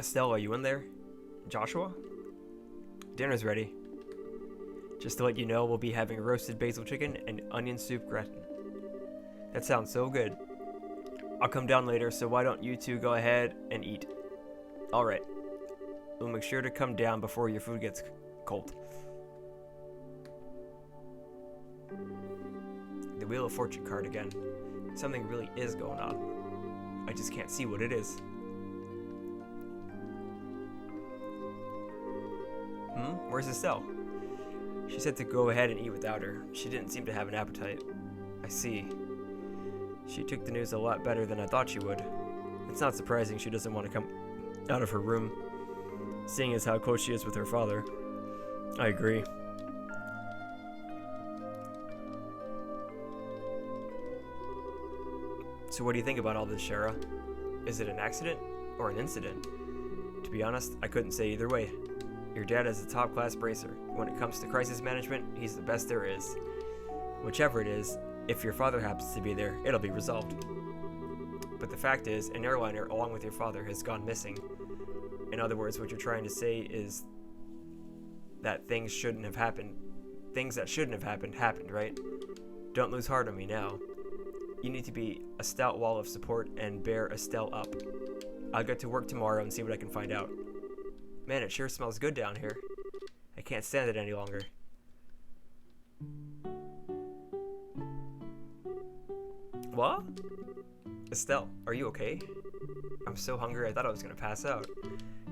Estelle, are you in there? Joshua? Dinner's ready. Just to let you know, we'll be having roasted basil chicken and onion soup gratin. That sounds so good. I'll come down later, so why don't you two go ahead and eat? Alright. We'll make sure to come down before your food gets cold. The Wheel of Fortune card again. Something really is going on. I just can't see what it is. Where's Estelle? She said to go ahead and eat without her. She didn't seem to have an appetite. I see. She took the news a lot better than I thought she would. It's not surprising she doesn't want to come out of her room, seeing as how close she is with her father. I agree. So what do you think about all this, Shara? Is it an accident or an incident? To be honest, I couldn't say either way. Your dad is a top-class bracer. When it comes to crisis management, he's the best there is. Whichever it is, if your father happens to be there, it'll be resolved. But the fact is, an airliner along with your father has gone missing. In other words, what you're trying to say is that things shouldn't have happened. Things that shouldn't have happened, happened, right? Don't lose heart on me now. You need to be a stout wall of support and bear Estelle up. I'll get to work tomorrow and see what I can find out. Man, it sure smells good down here. I can't stand it any longer. What? Estelle, are you okay? I'm so hungry I thought I was gonna pass out.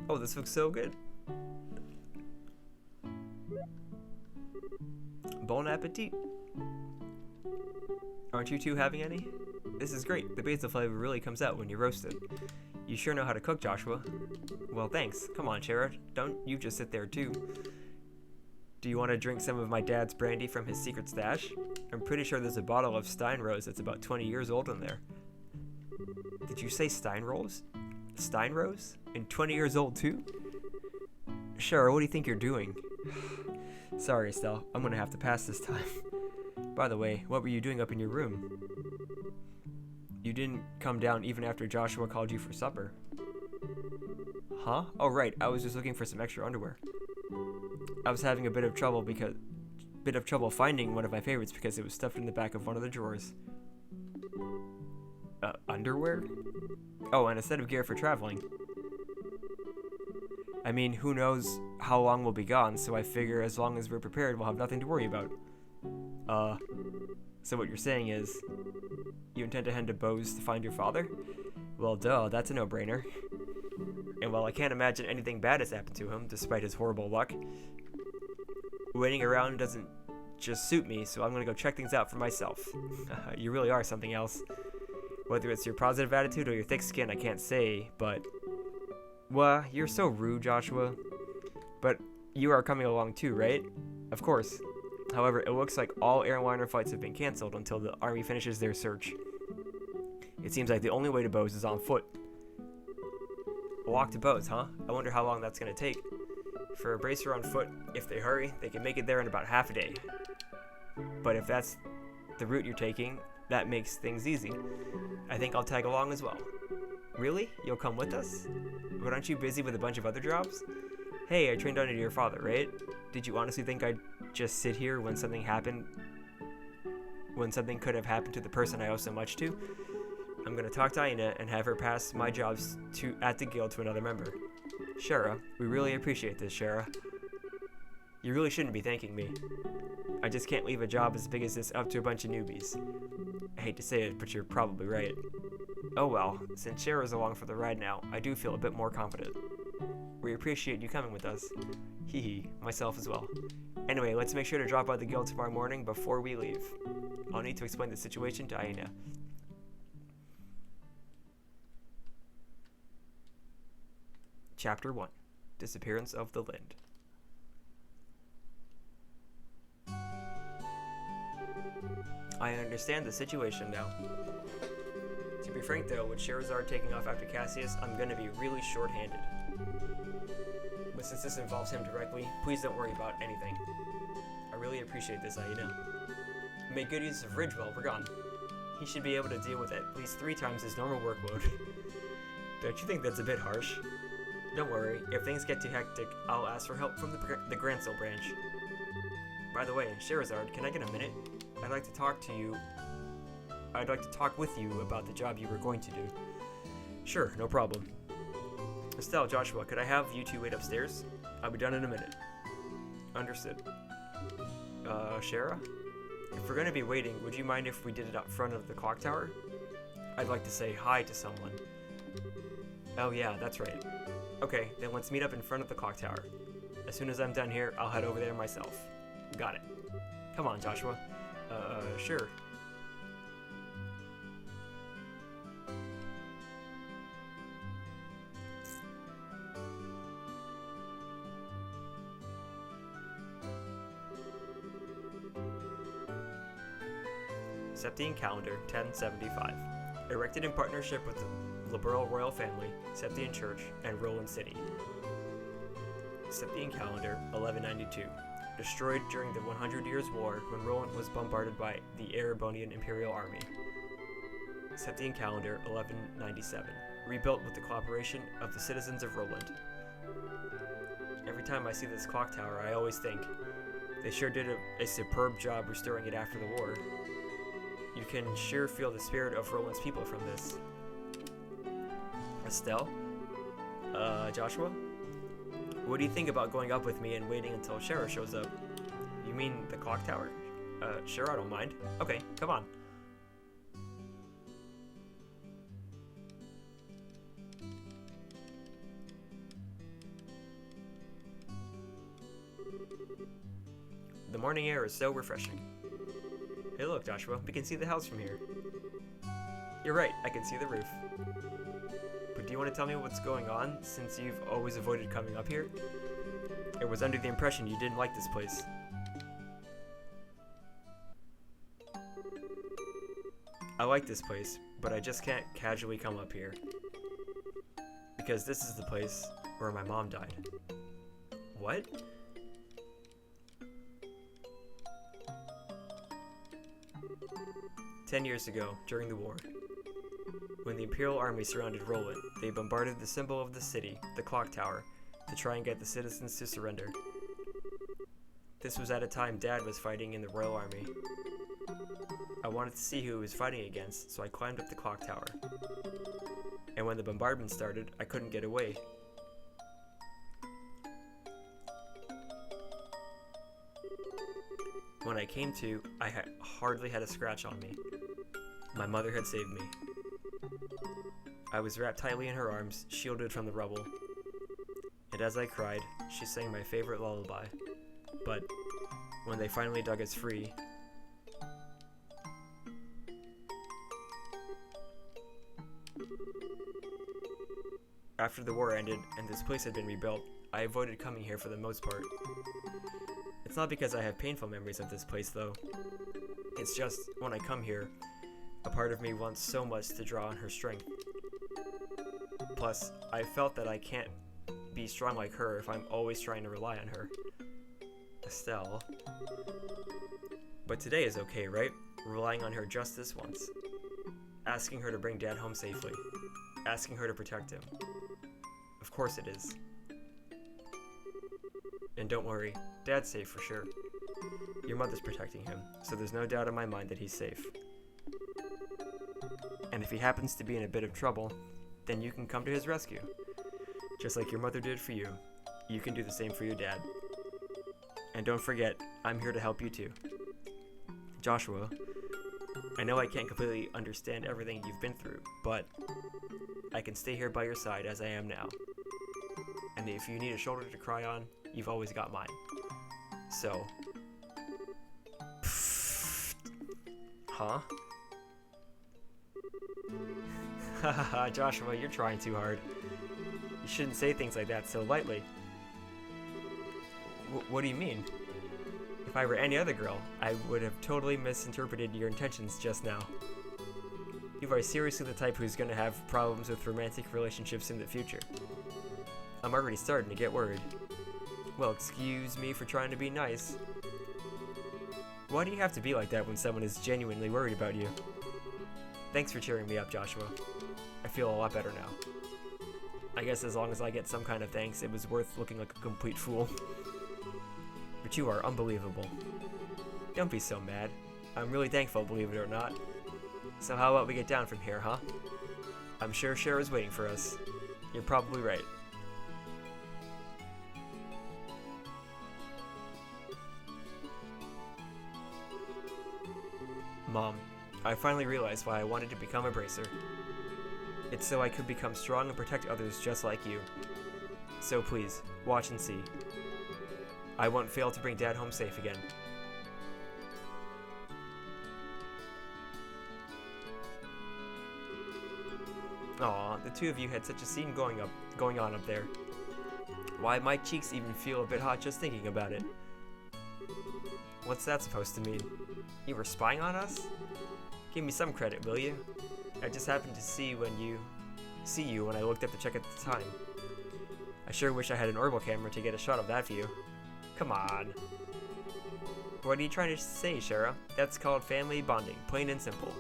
Oh, this looks so good. Bon appetit. Aren't you two having any? This is great. The basil flavor really comes out when you roast it. You sure know how to cook, Joshua. Well, thanks. Come on, Shara. Don't you just sit there, too. Do you want to drink some of my dad's brandy from his secret stash? I'm pretty sure there's a bottle of Stein Rose that's about 20 years old in there. Did you say Stein Rose? Stein Rose? And 20 years old, too? Shara, what do you think you're doing? Sorry, Estelle. I'm going to have to pass this time. By the way, what were you doing up in your room? You didn't come down even after Joshua called you for supper. Huh? Oh right, I was just looking for some extra underwear. I was having a bit of trouble finding one of my favorites because it was stuffed in the back of one of the drawers. Underwear? Oh, and a set of gear for traveling. I mean, who knows how long we'll be gone, so I figure as long as we're prepared, we'll have nothing to worry about. So what you're saying is, you intend to head to Bose to find your father? Well, duh, that's a no-brainer. And while I can't imagine anything bad has happened to him, despite his horrible luck, waiting around doesn't just suit me, so I'm gonna go check things out for myself. You really are something else. Whether it's your positive attitude or your thick skin, I can't say, but... Well, you're so rude, Joshua. But you are coming along too, right? Of course. However, it looks like all airliner flights have been canceled until the Army finishes their search. It seems like the only way to Bose is on foot. A walk to Bose, huh? I wonder how long that's going to take. For a bracer on foot, if they hurry, they can make it there in about half a day. But if that's the route you're taking, that makes things easy. I think I'll tag along as well. Really? You'll come with us? But aren't you busy with a bunch of other jobs? Hey, I trained under your father, right? Did you honestly think I'd just sit here when something could have happened to the person I owe so much to? I'm gonna talk to Aina and have her pass my jobs at the guild to another member. Shara, we really appreciate this, Shara. You really shouldn't be thanking me. I just can't leave a job as big as this up to a bunch of newbies. I hate to say it, but you're probably right. Oh well, since Shara's along for the ride now, I do feel a bit more confident. We appreciate you coming with us. Hee hee, myself as well. Anyway, let's make sure to drop by the guild tomorrow morning before we leave. I'll need to explain the situation to Aina. Chapter 1. Disappearance of the Lind. I understand the situation now. To be frank though, with Sherazard taking off after Cassius, I'm gonna be really short-handed. But since this involves him directly, please don't worry about anything. I really appreciate this, Aina. Make good use of Ridge while we're gone. He should be able to deal with at least 3 times his normal workload. Don't you think that's a bit harsh? Don't worry, if things get too hectic, I'll ask for help from the Grancel branch. By the way, Sherazard, can I get a minute? I'd like to talk with you about the job you were going to do. Sure, no problem. Estelle, Joshua, could I have you two wait upstairs? I'll be done in a minute. Understood. Shara? If we're gonna be waiting, would you mind if we did it up front of the clock tower? I'd like to say hi to someone. Oh yeah, that's right. Okay, then let's meet up in front of the clock tower. As soon as I'm done here, I'll head over there myself. Got it. Come on, Joshua. Sure. Septine Calendar, 1075. Erected in partnership with the Liberal Royal Family, Septine Church, and Roland City. Septine Calendar, 1192. Destroyed during the 100 Years' War when Roland was bombarded by the Erebonian Imperial Army. Septine Calendar, 1197. Rebuilt with the cooperation of the citizens of Roland. Every time I see this clock tower, I always think, they sure did a superb job restoring it after the war. You can sure feel the spirit of Roland's people from this. Estelle? Joshua? What do you think about going up with me and waiting until Shara shows up? You mean the clock tower? Sure, I don't mind. Okay, come on. The morning air is so refreshing. Hey look, Joshua, we can see the house from here. You're right, I can see the roof. But do you want to tell me what's going on, since you've always avoided coming up here? I was under the impression you didn't like this place. I like this place, but I just can't casually come up here. Because this is the place where my mom died. What? "10 years ago, during the war, when the Imperial Army surrounded Roland, they bombarded the symbol of the city, the clock tower, to try and get the citizens to surrender. This was at a time Dad was fighting in the Royal Army. I wanted to see who he was fighting against, so I climbed up the clock tower. And when the bombardment started, I couldn't get away. When I came to, I hardly had a scratch on me. My mother had saved me. I was wrapped tightly in her arms, shielded from the rubble. And as I cried, she sang my favorite lullaby. But when they finally dug us free, after the war ended and this place had been rebuilt, I avoided coming here for the most part. It's not because I have painful memories of this place, though. It's just, when I come here, a part of me wants so much to draw on her strength. Plus, I felt that I can't be strong like her if I'm always trying to rely on her. Estelle. But today is okay, right? Relying on her just this once. Asking her to bring Dad home safely. Asking her to protect him. Of course it is. And don't worry, Dad's safe for sure. Your mother's protecting him, so there's no doubt in my mind that he's safe. And if he happens to be in a bit of trouble, then you can come to his rescue. Just like your mother did for you, you can do the same for your dad. And don't forget, I'm here to help you too. Joshua, I know I can't completely understand everything you've been through, but I can stay here by your side as I am now. And if you need a shoulder to cry on, you've always got mine. So... Huh? Hahaha, Joshua, you're trying too hard. You shouldn't say things like that so lightly. What do you mean? If I were any other girl, I would have totally misinterpreted your intentions just now. You are seriously the type who's gonna have problems with romantic relationships in the future. I'm already starting to get worried. Well, excuse me for trying to be nice. Why do you have to be like that when someone is genuinely worried about you? Thanks for cheering me up, Joshua. I feel a lot better now. I guess as long as I get some kind of thanks, it was worth looking like a complete fool. But you are unbelievable. Don't be so mad. I'm really thankful, believe it or not. So how about we get down from here, huh? I'm sure Shara's waiting for us. You're probably right. Mom, I finally realized why I wanted to become a bracer. It's so I could become strong and protect others just like you. So please, watch and see. I won't fail to bring Dad home safe again. Aw, the two of you had such a scene going on up there. Why, my cheeks even feel a bit hot just thinking about it. What's that supposed to mean? You were spying on us? Give me some credit, will you? I just happened to see you when I looked up to check at the time. I sure wish I had an orbital camera to get a shot of that view. Come on. What are you trying to say, Shara? That's called family bonding, plain and simple.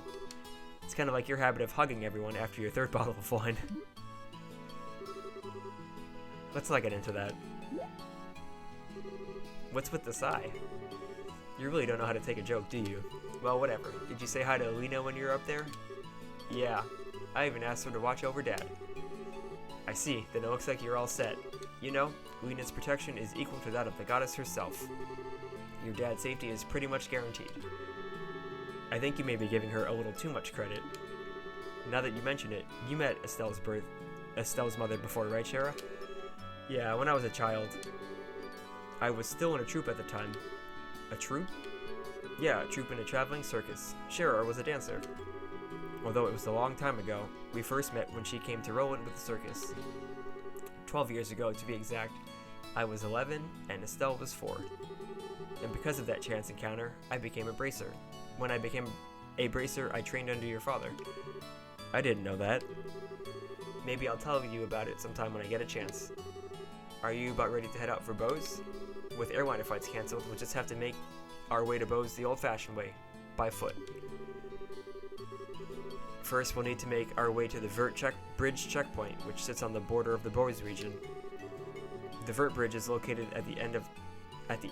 It's kind of like your habit of hugging everyone after your third bottle of wine. Let's not get into that. What's with the sigh? You really don't know how to take a joke, do you? Well, whatever. Did you say hi to Alina when you were up there? Yeah. I even asked her to watch over Dad. I see. Then it looks like you're all set. You know, Alina's protection is equal to that of the goddess herself. Your dad's safety is pretty much guaranteed. I think you may be giving her a little too much credit. Now that you mention it, you met Estelle's mother before, right, Shara? Yeah, when I was a child. I was still in a troupe at the time. A troupe? Yeah, a troupe in a traveling circus. Shara was a dancer. Although it was a long time ago, we first met when she came to Roland with the circus. 12 years ago, to be exact. I was 11 and Estelle was 4. And because of that chance encounter, I became a bracer. When I became a bracer, I trained under your father. I didn't know that. Maybe I'll tell you about it sometime when I get a chance. Are you about ready to head out for Bose? With airliner flights cancelled, we'll just have to make our way to Bose the old-fashioned way, by foot. First, we'll need to make our way to the Bridge checkpoint, which sits on the border of the Bose region. The Vert Bridge is located at the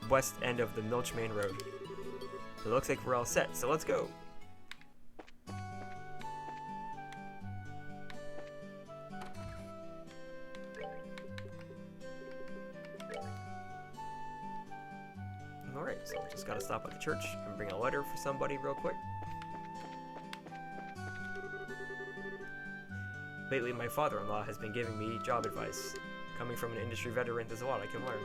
west end of the Milch Main Road. It looks like we're all set, so let's go! Alright, so we just gotta stop at the church and bring a letter for somebody real quick. Lately, my father-in-law has been giving me job advice. Coming from an industry veteran, there's a lot I can learn.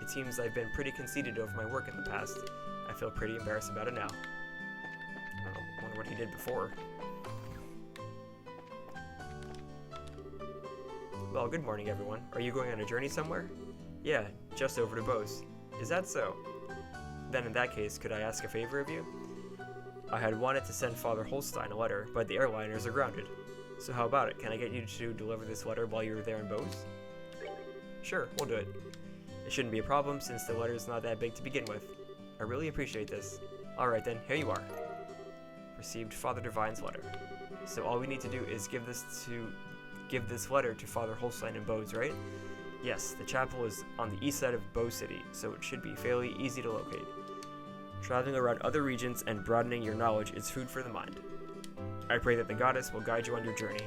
It seems I've been pretty conceited over my work in the past. I feel pretty embarrassed about it now. I wonder what he did before. Well, good morning, everyone. Are you going on a journey somewhere? Yeah, just over to Bose. Is that so? Then in that case, could I ask a favor of you? I had wanted to send Father Holstein a letter, but the airliners are grounded. So how about it? Can I get you to deliver this letter while you're there in Bose? Sure, we'll do it. It shouldn't be a problem since the letter's not that big to begin with. I really appreciate this. Alright then, here you are. Received Father Divine's letter. So all we need to do is give this letter to Father Holstein in Bose, right? Yes, the chapel is on the east side of Bose City, so it should be fairly easy to locate. Traveling around other regions and broadening your knowledge is food for the mind. I pray that the goddess will guide you on your journey.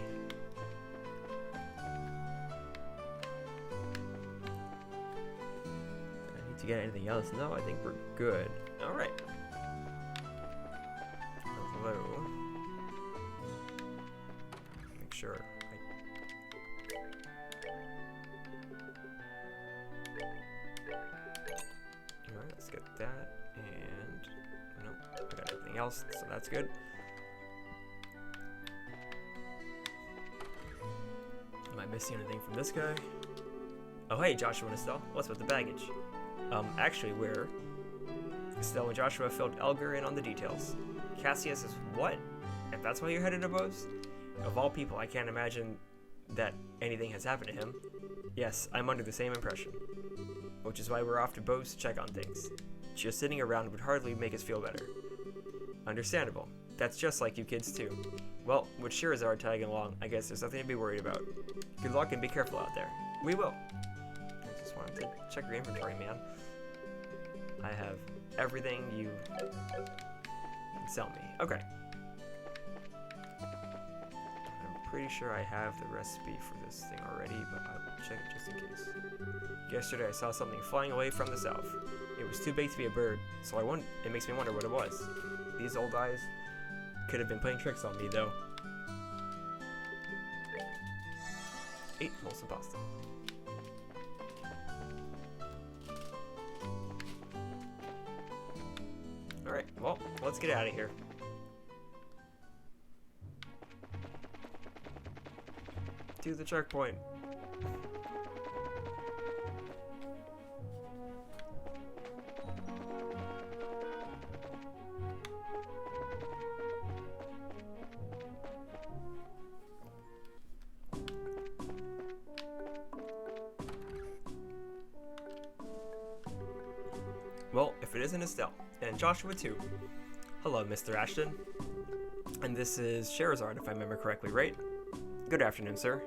I need to get anything else? No, I think we're good. Alright. Hello. Make sure. Alright, let's get that. And nope, I got everything else, so that's good. Am I missing anything from this guy? Oh hey, Joshua and Estelle, what's with the baggage? Actually we're... Estelle and Joshua filled Elgar in on the details. Cassius is what? If that's why you're headed to Bose? Of all people, I can't imagine that anything has happened to him. Yes, I'm under the same impression. Which is why we're off to Bose to check on things. Just sitting around would hardly make us feel better. Understandable. That's just like you kids too. Well, with Shirazard tagging along, I guess there's nothing to be worried about. Good luck and be careful out there. We will. I just wanted to check your inventory, man. I have everything you can sell me. Okay. I'm pretty sure I have the recipe for this thing already, but I will check just in case. Yesterday I saw something flying away from the south. It was too big to be a bird, so it makes me wonder what it was. These old eyes could have been playing tricks on me, though. 8 wholesome pasta. Alright, well, let's get out of here. To the checkpoint. Well, if it isn't Estelle, and Joshua too. Hello, Mr. Ashton. And this is Sherazard, if I remember correctly, right? Good afternoon, sir.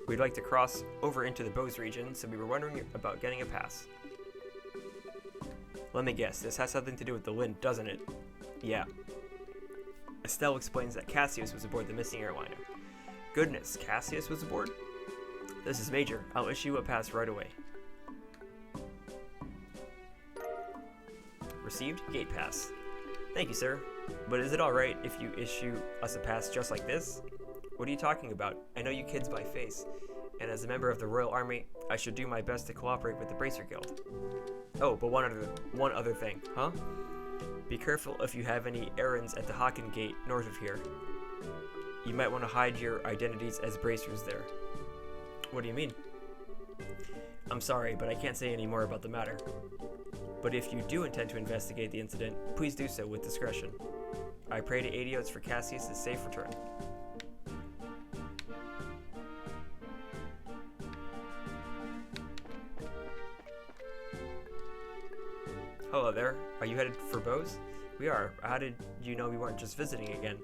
We'd like to cross over into the Bose region, so we were wondering about getting a pass. Let me guess, this has something to do with the Lind, doesn't it? Yeah. Estelle explains that Cassius was aboard the missing airliner. Goodness, Cassius was aboard? This is major. I'll issue a pass right away. Received gate pass. Thank you, sir. But is it alright if you issue us a pass just like this? What are you talking about? I know you kids by face, and as a member of the Royal Army, I should do my best to cooperate with the Bracer Guild. Oh, but one other thing, huh? Be careful if you have any errands at the Haken Gate north of here. You might want to hide your identities as bracers there. What do you mean? I'm sorry, but I can't say any more about the matter. But if you do intend to investigate the incident, please do so with discretion. I pray to Adios for Cassius' safe return. Hello there. Are you headed for Bose? We are. How did you know we weren't just visiting again?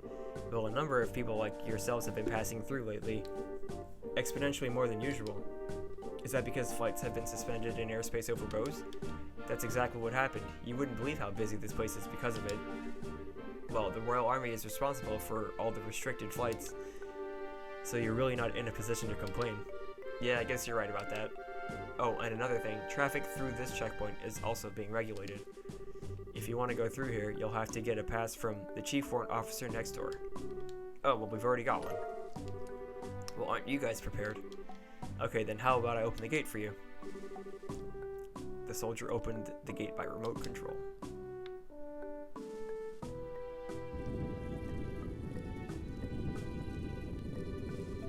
Well, a number of people like yourselves have been passing through lately. Exponentially more than usual. Is that because flights have been suspended in airspace over Bose? That's exactly what happened. You wouldn't believe how busy this place is because of it. Well, the Royal Army is responsible for all the restricted flights, so you're really not in a position to complain. Yeah, I guess you're right about that. Oh, and another thing, traffic through this checkpoint is also being regulated. If you want to go through here, you'll have to get a pass from the Chief Warrant Officer next door. Oh, well, we've already got one. Well, aren't you guys prepared? Okay, then how about I open the gate for you? The soldier opened the gate by remote control.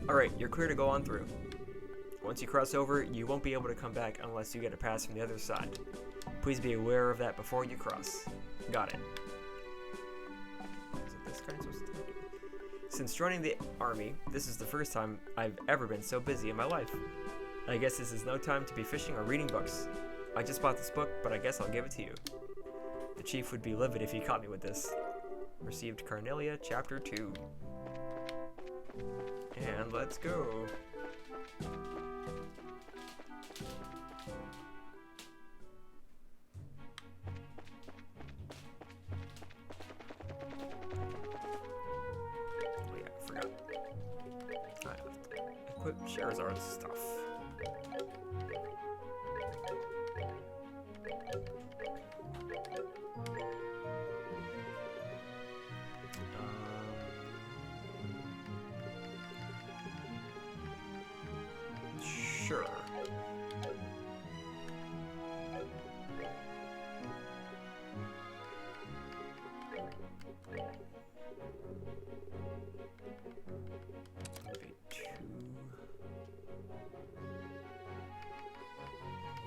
Alright, you're clear to go on through. Once you cross over, you won't be able to come back unless you get a pass from the other side. Please be aware of that before you cross. Got it. Is it this kind supposed to do? Since joining the army, this is the first time I've ever been so busy in my life. I guess this is no time to be fishing or reading books. I just bought this book, but I guess I'll give it to you. The chief would be livid if he caught me with this. Received Carnelia, Chapter 2. And let's go. Oh yeah, I forgot. I have to equip Sherazard's stuff. Sure.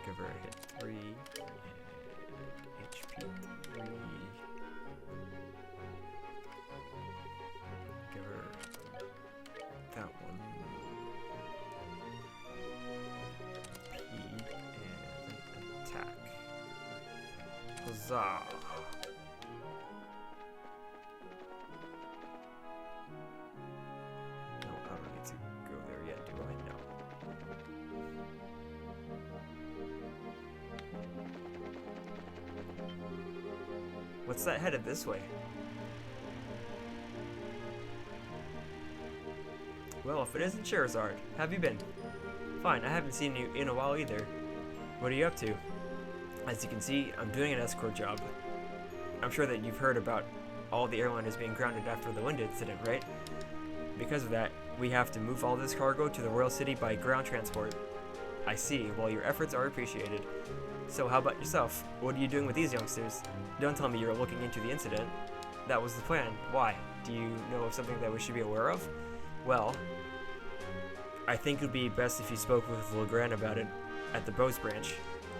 Give her a hit 3, and HP 3. Give her that one. And attack. Huzzah! what's that headed this way? Well, if it isn't Charizard, have you been? Fine, I haven't seen you in a while either. What are you up to? As you can see, I'm doing an escort job. I'm sure that you've heard about all the airliners being grounded after the wind incident, right? Because of that, we have to move all this cargo to the Royal City by ground transport. I see. Well, your efforts are appreciated. So how about yourself? What are you doing with these youngsters? Don't tell me you're looking into the incident. That was the plan. Why? Do you know of something that we should be aware of? Well, I think it would be best if you spoke with Legrand about it at the Bose branch.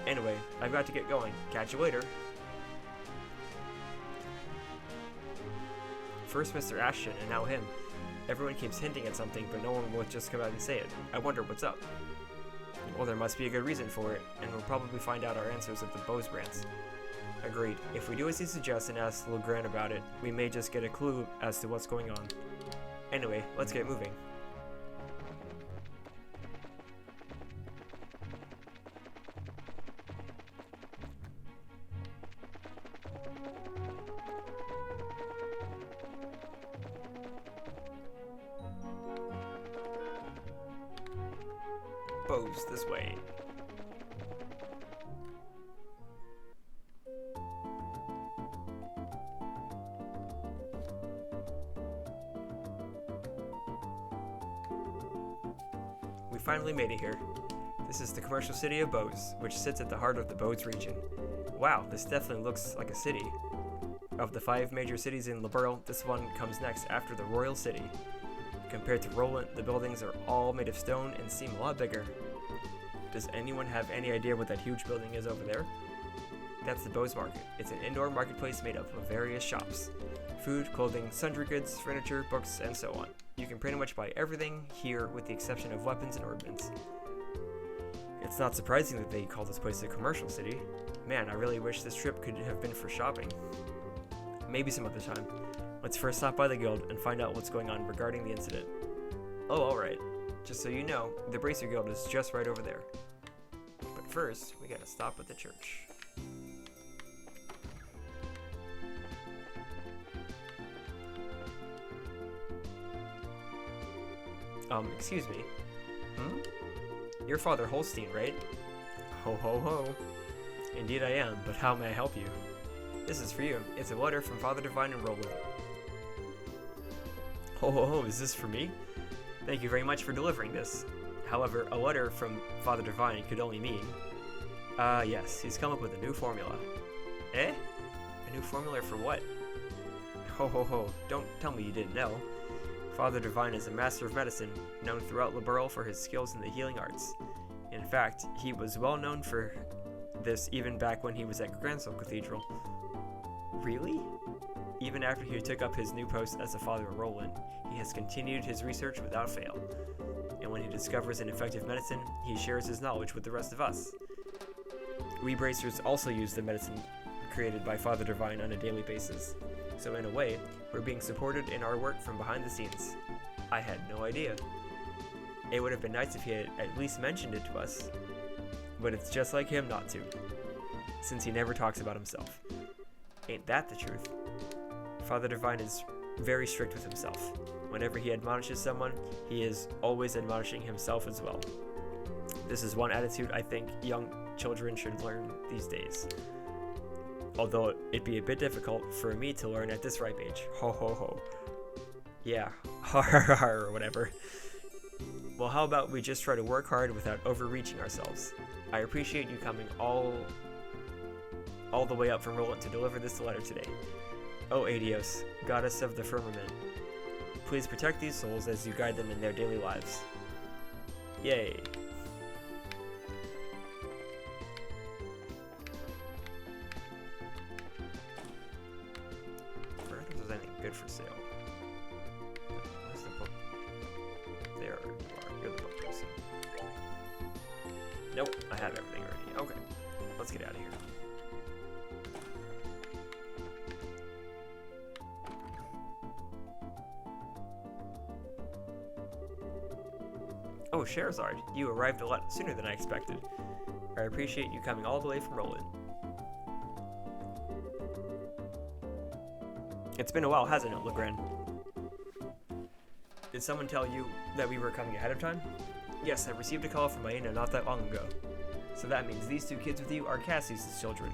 Anyway, I've got to get going. Catch you later. First Mr. Ashton, and now him. Everyone keeps hinting at something, but no one will just come out and say it. I wonder what's up. Well, there must be a good reason for it, and we'll probably find out our answers at the Bose branch. Agreed. If we do as he suggests and ask Legrand about it, we may just get a clue as to what's going on. Anyway, let's get moving. Bose, this way. We finally made it here. This is the commercial city of Bose, which sits at the heart of the Bose region. Wow, this definitely looks like a city. Of the 5 major cities in Liberl, this one comes next after the Royal City. Compared to Roland, the buildings are all made of stone and seem a lot bigger. Does anyone have any idea what that huge building is over there? That's the Bose Market. It's an indoor marketplace made up of various shops. Food, clothing, sundry goods, furniture, books, and so on. You can pretty much buy everything here with the exception of weapons and ornaments. It's not surprising that they call this place a commercial city. Man, I really wish this trip could have been for shopping. Maybe some other time. Let's first stop by the guild and find out what's going on regarding the incident. Oh, alright. Just so you know, the Bracer Guild is just right over there. But first, we gotta stop at the church. Excuse me. You're Father Holstein, right? Ho ho ho. Indeed I am, but how may I help you? This is for you. It's a letter from Father Divine and Roland. Ho ho ho, is this for me? Thank you very much for delivering this. However, a letter from Father Divine could only mean... yes, he's come up with a new formula. Eh? A new formula for what? Ho ho ho, don't tell me you didn't know. Father Divine is a master of medicine, known throughout Liberl for his skills in the healing arts. In fact, he was well known for this even back when he was at Gransel Cathedral. Really? Even after he took up his new post as a Father of Roland, he has continued his research without fail. And when he discovers an effective medicine, he shares his knowledge with the rest of us. We Bracers also use the medicine created by Father Divine on a daily basis. So in a way, we're being supported in our work from behind the scenes. I had no idea. It would have been nice if he had at least mentioned it to us. But it's just like him not to, since he never talks about himself. Ain't that the truth? Father Divine is very strict with himself. Whenever he admonishes someone, he is always admonishing himself as well. This is one attitude I think young children should learn these days. Although it'd be a bit difficult for me to learn at this ripe age. Ho ho ho. Yeah, har har har or whatever. Well, how about we just try to work hard without overreaching ourselves? I appreciate you coming all the way up from Roland to deliver this letter today. Oh Adios, goddess of the firmament. Please protect these souls as you guide them in their daily lives. Yay. I wonder if there's anything good for sale. Where's the book? There you are. You're the book person. Nope, I have everything already. Okay, let's get out of here. Oh, Charizard, you arrived a lot sooner than I expected. I appreciate you coming all the way from Roland. It's been a while, hasn't it, Legrand? Did someone tell you that we were coming ahead of time? Yes, I received a call from Aina not that long ago. So that means these two kids with you are Cassie's children.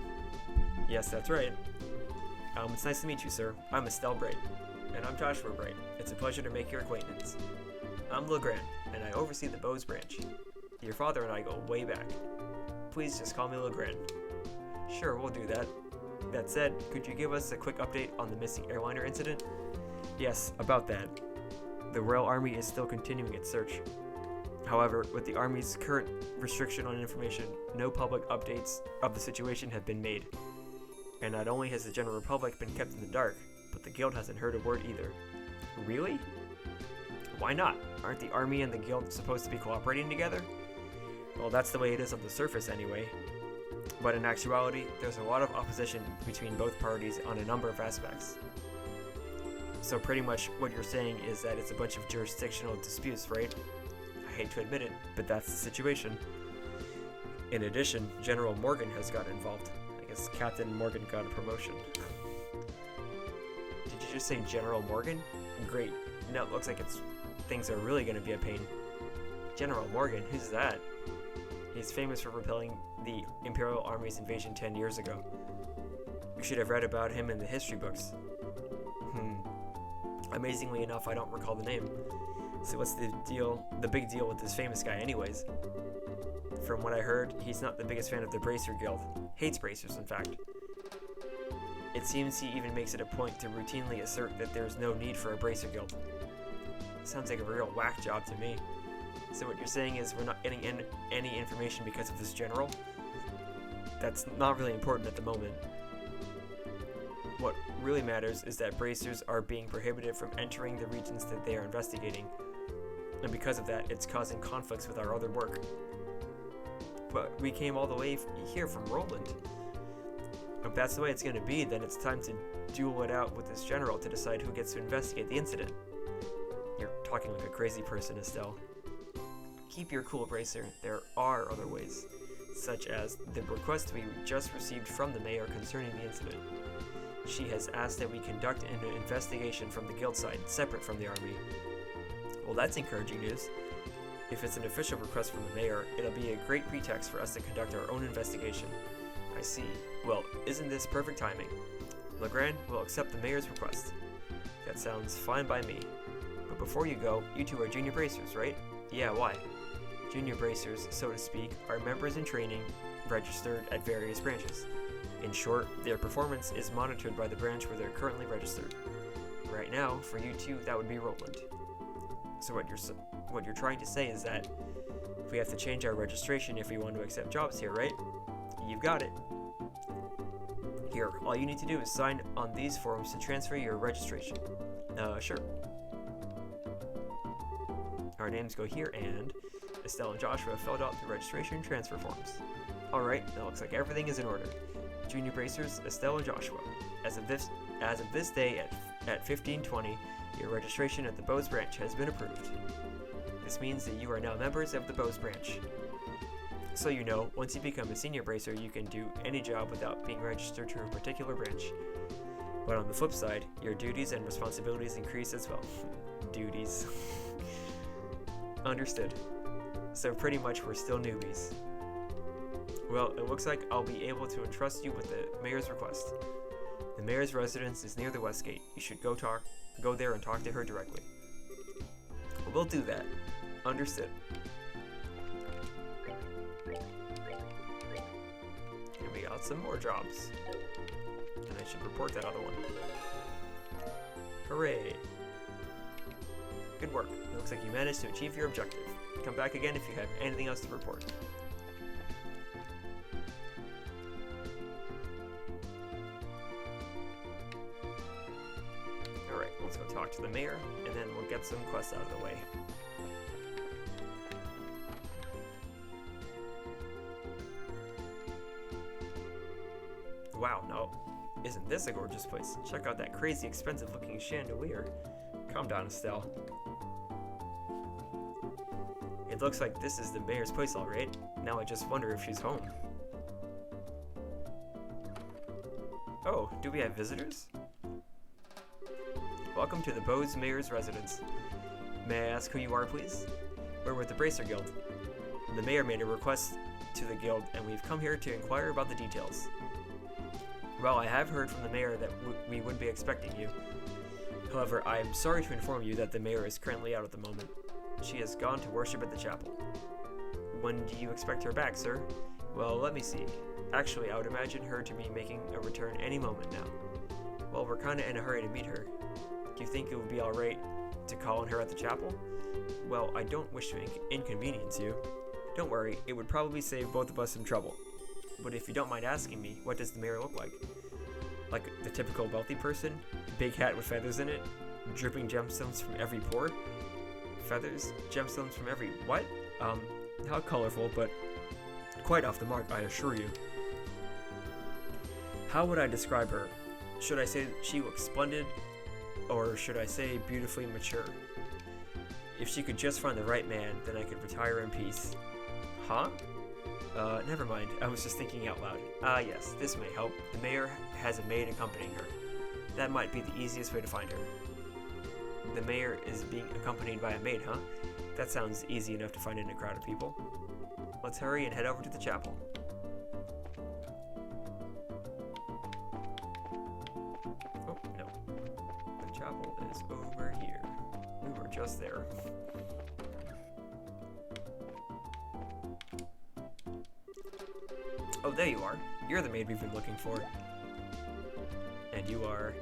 Yes, that's right. It's nice to meet you, sir. I'm Estelle Bright. And I'm Joshua Bright. It's a pleasure to make your acquaintance. I'm Legrand, and I oversee the Bose branch. Your father and I go way back. Please just call me Legrand. Sure, we'll do that. That said, could you give us a quick update on the missing airliner incident? Yes, about that. The Royal Army is still continuing its search. However, with the Army's current restriction on information, no public updates of the situation have been made. And not only has the general public been kept in the dark, but the Guild hasn't heard a word either. Really? Why not? Aren't the Army and the Guild supposed to be cooperating together? Well, that's the way it is on the surface anyway. But in actuality, there's a lot of opposition between both parties on a number of aspects. So pretty much what you're saying is that it's a bunch of jurisdictional disputes, right? I hate to admit it, but that's the situation. In addition, General Morgan has gotten involved. I guess Captain Morgan got a promotion. Did you just say General Morgan? Great. Now it looks like things are really going to be a pain. General Morgan? Who's that? He's famous for repelling the Imperial Army's invasion 10 years ago. You should have read about him in the history books. Amazingly enough, I don't recall the name. So what's the big deal with this famous guy anyways? From what I heard, he's not the biggest fan of the Bracer Guild. Hates Bracers, in fact. It seems he even makes it a point to routinely assert that there's no need for a Bracer Guild. Sounds like a real whack job to me. So what you're saying is we're not getting any information because of this general? That's not really important at the moment. What really matters is that Bracers are being prohibited from entering the regions that they are investigating, and because of that, it's causing conflicts with our other work. But we came all the way here from Roland. If that's the way it's going to be, then it's time to duel it out with this general to decide who gets to investigate the incident. You're talking like a crazy person, Estelle. Keep your cool, Bracer. There are other ways, such as the request we just received from the mayor concerning the incident. She has asked that we conduct an investigation from the Guild side, separate from the Army. Well, that's encouraging news. If it's an official request from the mayor, it'll be a great pretext for us to conduct our own investigation. I see. Well, isn't this perfect timing? Legrand will accept the mayor's request. That sounds fine by me. But before you go, you two are junior bracers, right? Yeah, why? Junior bracers, so to speak, are members in training registered at various branches. In short, their performance is monitored by the branch where they're currently registered. Right now, for you two, that would be Roland. So what you're trying to say is that we have to change our registration if we want to accept jobs here, right? You've got it. Here, all you need to do is sign on these forms to transfer your registration. Sure. Our names go here, and Estelle and Joshua filled out the registration and transfer forms. Alright, now looks like everything is in order. Junior Bracers, Estelle and Joshua. As of this day at 15:20, your registration at the Bose branch has been approved. This means that you are now members of the Bose branch. So you know, once you become a senior bracer, you can do any job without being registered to a particular branch. But on the flip side, your duties and responsibilities increase as well. Duties. Understood. So pretty much we're still newbies. Well, it looks like I'll be able to entrust you with the mayor's request. The mayor's residence is near the west gate. You should go there and talk to her directly. We'll do that. Understood. And we got some more jobs. And I should report that other one. Hooray! Good work. It looks like you managed to achieve your objective. Come back again if you have anything else to report. Alright, let's go talk to the mayor, and then we'll get some quests out of the way. Wow, no. Isn't this a gorgeous place? Check out that crazy expensive looking chandelier. Calm down, Estelle. It looks like this is the mayor's place, alright. Now I just wonder if she's home. Oh, do we have visitors? welcome to the Bose Mayor's residence. May I ask who you are, please? We're with the Bracer Guild. The mayor made a request to the guild, and we've come here to inquire about the details. Well, I have heard from the mayor that we would be expecting you. However, I am sorry to inform you that the mayor is currently out at the moment. She has gone to worship at the chapel. When do you expect her back, sir? Well, let me see. Actually, I would imagine her to be making a return any moment now. Well, we're kinda in a hurry to meet her. Do you think it would be alright to call on her at the chapel? Well, I don't wish to inconvenience you. Don't worry, it would probably save both of us some trouble. But if you don't mind asking me, what does the mayor look like? Like the typical wealthy person? Big hat with feathers in it? Dripping gemstones from every pore? Feathers? Gemstones from every what? How colorful, but quite off the mark, I assure you. How would I describe her? Should I say she looks splendid? Or should I say beautifully mature? If she could just find the right man, then I could retire in peace. Huh? Never mind. I was just thinking out loud. Yes, this may help. The mayor has a maid accompanying her. That might be the easiest way to find her. The mayor is being accompanied by a maid, huh? That sounds easy enough to find in a crowd of people. Let's hurry and head over to the chapel. Oh, no. The chapel is over here. We were just there. Oh, there you are. You're the maid we've been looking for. And you are...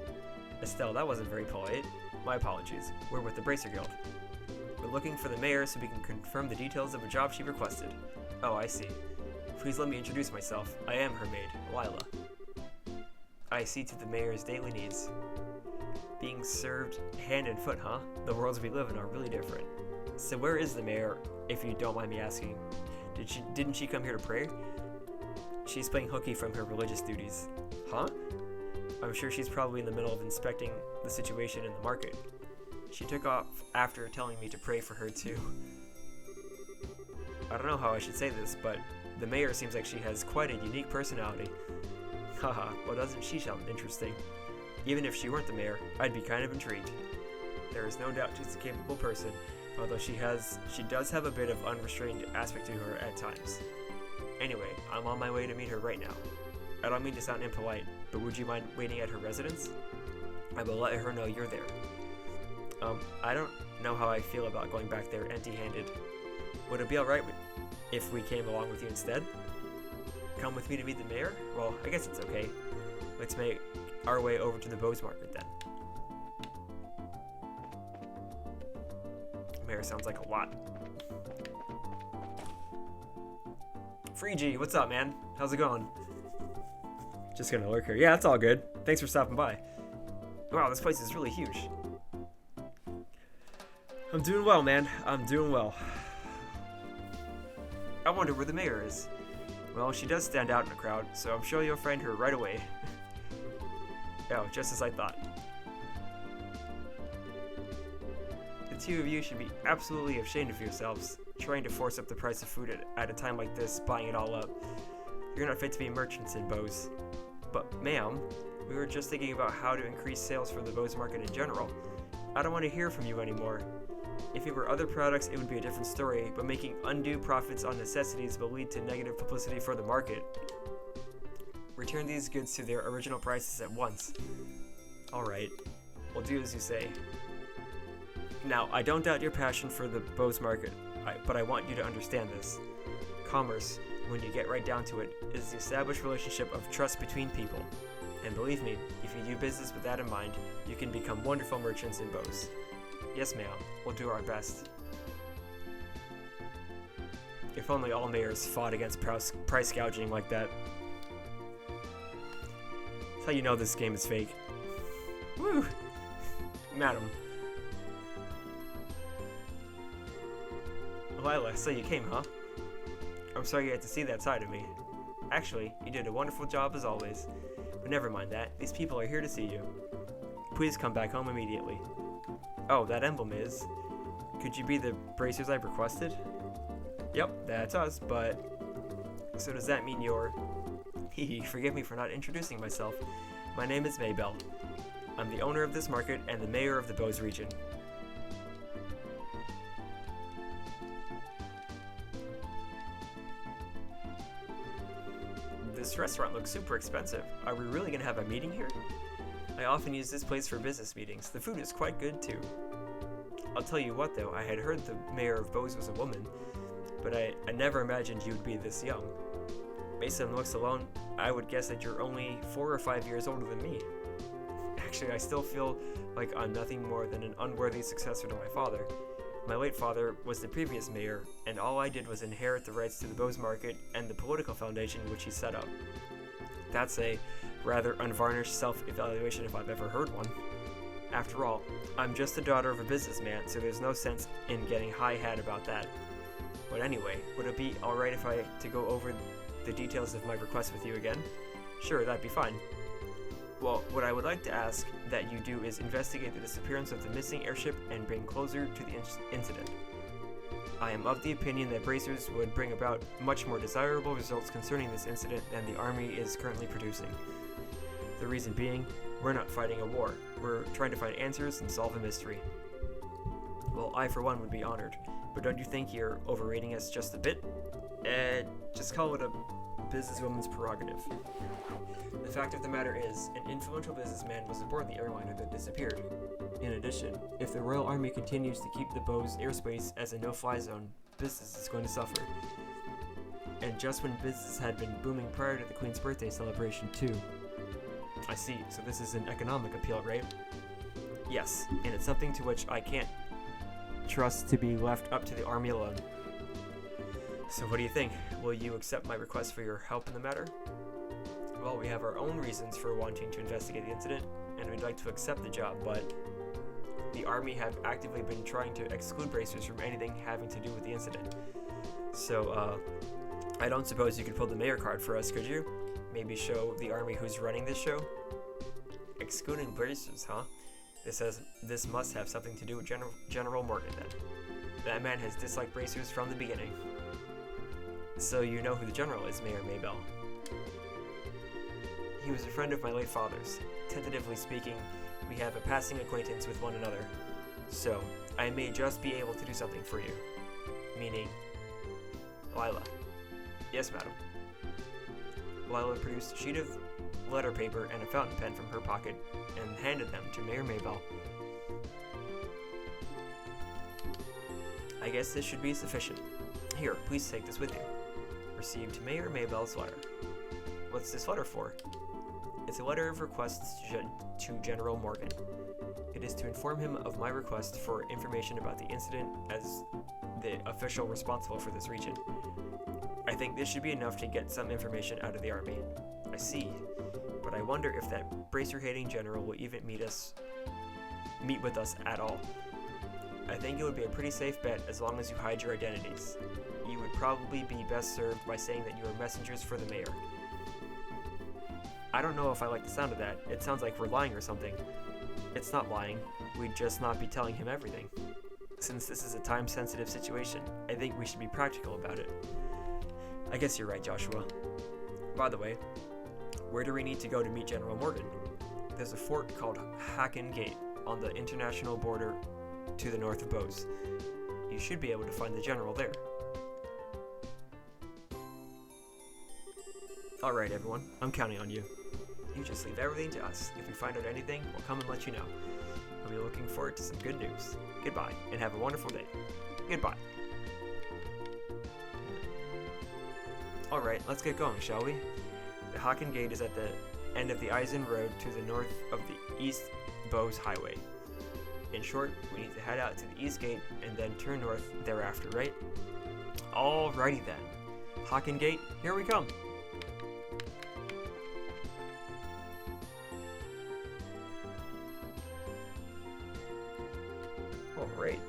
Estelle, that wasn't very polite. My apologies. We're with the Bracer Guild. We're looking for the mayor so we can confirm the details of a job she requested. Oh, I see. Please let me introduce myself. I am her maid, Lila. I see to the mayor's daily needs. Being served hand and foot, huh? The worlds we live in are really different. So where is the mayor, if you don't mind me asking? Didn't she come here to pray? She's playing hooky from her religious duties. Huh? I'm sure she's probably in the middle of inspecting the situation in the market. She took off after telling me to pray for her too. I don't know how I should say this, but the mayor seems like she has quite a unique personality. Haha, well doesn't she sound interesting? Even if she weren't the mayor, I'd be kind of intrigued. There is no doubt she's a capable person, although she does have a bit of unrestrained aspect to her at times. Anyway, I'm on my way to meet her right now. I don't mean to sound impolite, but would you mind waiting at her residence? I will let her know you're there. I don't know how I feel about going back there empty-handed. Would it be alright if we came along with you instead? Come with me to meet the mayor? Well, I guess it's okay. Let's make our way over to the Bose Market then. Mayor sounds like a lot. Free G, what's up, man? How's it going? Just gonna lurk here. Yeah, that's all good. Thanks for stopping by. Wow, this place is really huge. I'm doing well, man. I'm doing well. I wonder where the mayor is. Well, she does stand out in a crowd, so I'm sure you'll find her right away. Oh, just as I thought. The two of you should be absolutely ashamed of yourselves, trying to force up the price of food at a time like this, buying it all up. You're not fit to be merchants in Bose. But, ma'am, we were just thinking about how to increase sales for the Bose market in general. I don't want to hear from you anymore. If it were other products, it would be a different story, but making undue profits on necessities will lead to negative publicity for the market. Return these goods to their original prices at once. Alright, we'll do as you say. Now, I don't doubt your passion for the Bose market, but I want you to understand this. Commerce, when you get right down to it, is the established relationship of trust between people. And believe me, if you do business with that in mind, you can become wonderful merchants in Bose. Yes, ma'am, we'll do our best. If only all mayors fought against price gouging like that. That's how you know this game is fake. Woo! Madam. Lila, so you came, huh? I'm sorry you had to see that side of me. Actually, you did a wonderful job as always. But never mind that, these people are here to see you. Please come back home immediately. Oh, that emblem is. Could you be the bracers I requested? Yep, that's us, but... So does that mean you're... Hehe, forgive me for not introducing myself. My name is Maybell. I'm the owner of this market and the mayor of the Bose region. This restaurant looks super expensive. Are we really gonna have a meeting here? I often use this place for business meetings. The food is quite good too. I'll tell you what though, I had heard the mayor of Bose was a woman, but I never imagined you'd be this young. Based on looks alone, I would guess that you're only 4 or 5 years older than me. Actually, I still feel like I'm nothing more than an unworthy successor to my father. My late father was the previous mayor, and all I did was inherit the rights to the Bose Market and the political foundation which he set up. That's a rather unvarnished self-evaluation if I've ever heard one. After all, I'm just the daughter of a businessman, so there's no sense in getting high-hat about that. But anyway, would it be alright if I to go over the details of my request with you again? Sure, that'd be fine. Well, what I would like to ask that you do is investigate the disappearance of the missing airship and bring closure to the incident. I am of the opinion that bracers would bring about much more desirable results concerning this incident than the Army is currently producing. The reason being, we're not fighting a war. We're trying to find answers and solve a mystery. Well, I for one would be honored, but don't you think you're overrating us just a bit? Just call it a businesswoman's prerogative. The fact of the matter is, an influential businessman was aboard the airliner that disappeared. In addition, if the Royal Army continues to keep the Bose airspace as a no-fly zone, business is going to suffer. And just when business had been booming prior to the Queen's birthday celebration too. I see, so this is an economic appeal, right? Yes, and it's something to which I can't trust to be left up to the Army alone. So what do you think? Will you accept my request for your help in the matter? Well, we have our own reasons for wanting to investigate the incident, and we'd like to accept the job, but the Army have actively been trying to exclude bracers from anything having to do with the incident. So, I don't suppose you could pull the mayor card for us, could you? Maybe show the Army who's running this show? Excluding bracers, huh? This must have something to do with General Morgan, then. That man has disliked bracers from the beginning. So you know who the general is, Mayor Maybell. He was a friend of my late father's. Tentatively speaking, we have a passing acquaintance with one another. So, I may just be able to do something for you. Meaning, Lila. Yes, madam. Lila produced a sheet of letter paper and a fountain pen from her pocket and handed them to Mayor Maybell. I guess this should be sufficient. Here, please take this with you. Received Mayor Maybell's letter. What's this letter for? It's a letter of request to General Morgan. It is to inform him of my request for information about the incident as the official responsible for this region. I think this should be enough to get some information out of the Army. I see, but I wonder if that bracer-hating general will even meet with us at all. I think it would be a pretty safe bet as long as you hide your identities. You would probably be best served by saying that you are messengers for the mayor. I don't know if I like the sound of that. It sounds like we're lying or something. It's not lying. We'd just not be telling him everything. Since this is a time-sensitive situation, I think we should be practical about it. I guess you're right, Joshua. By the way, where do we need to go to meet General Morgan? There's a fort called Hacken Gate on the international border to the north of Bose. You should be able to find the general there. Alright everyone, I'm counting on you. You just leave everything to us. If we find out anything, we'll come and let you know. We'll be looking forward to some good news. Goodbye, and have a wonderful day. Goodbye. Alright, let's get going, shall we? The Hacken Gate is at the end of the Eisen Road to the north of the East Bose Highway. In short, we need to head out to the East Gate and then turn north thereafter, right? Alrighty then. Hacken Gate, here we come! Alright.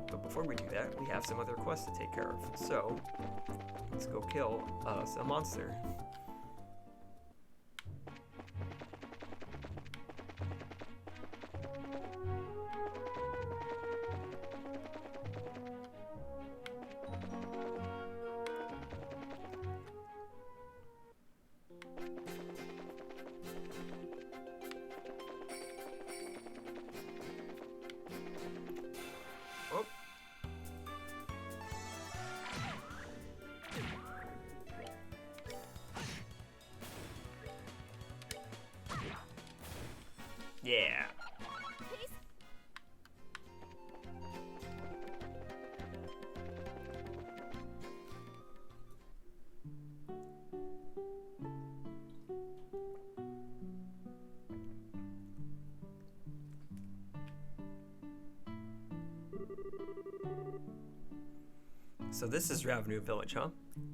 But before we do that, we have some other quests to take care of. So, let's go kill a monster. Yeah. So this is Ravenue Village, huh?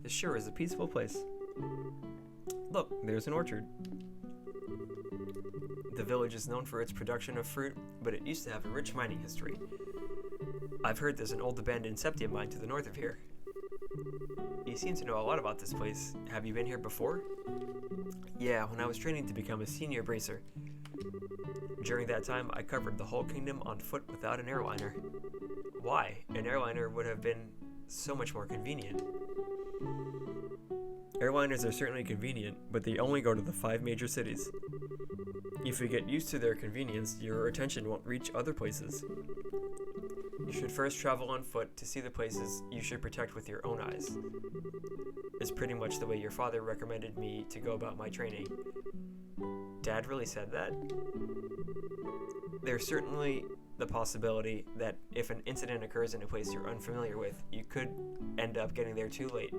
It sure is a peaceful place. Look, there's an orchard. The village is known for its production of fruit, but it used to have a rich mining history. I've heard there's an old abandoned septium mine to the north of here. You seem to know a lot about this place. Have you been here before? Yeah, when I was training to become a senior bracer. During that time, I covered the whole kingdom on foot without an airliner. Why? An airliner would have been so much more convenient. Airliners are certainly convenient, but they only go to the 5 major cities. If you get used to their convenience, your attention won't reach other places. You should first travel on foot to see the places you should protect with your own eyes. It's pretty much the way your father recommended me to go about my training. Dad really said that? There's certainly the possibility that if an incident occurs in a place you're unfamiliar with, you could end up getting there too late.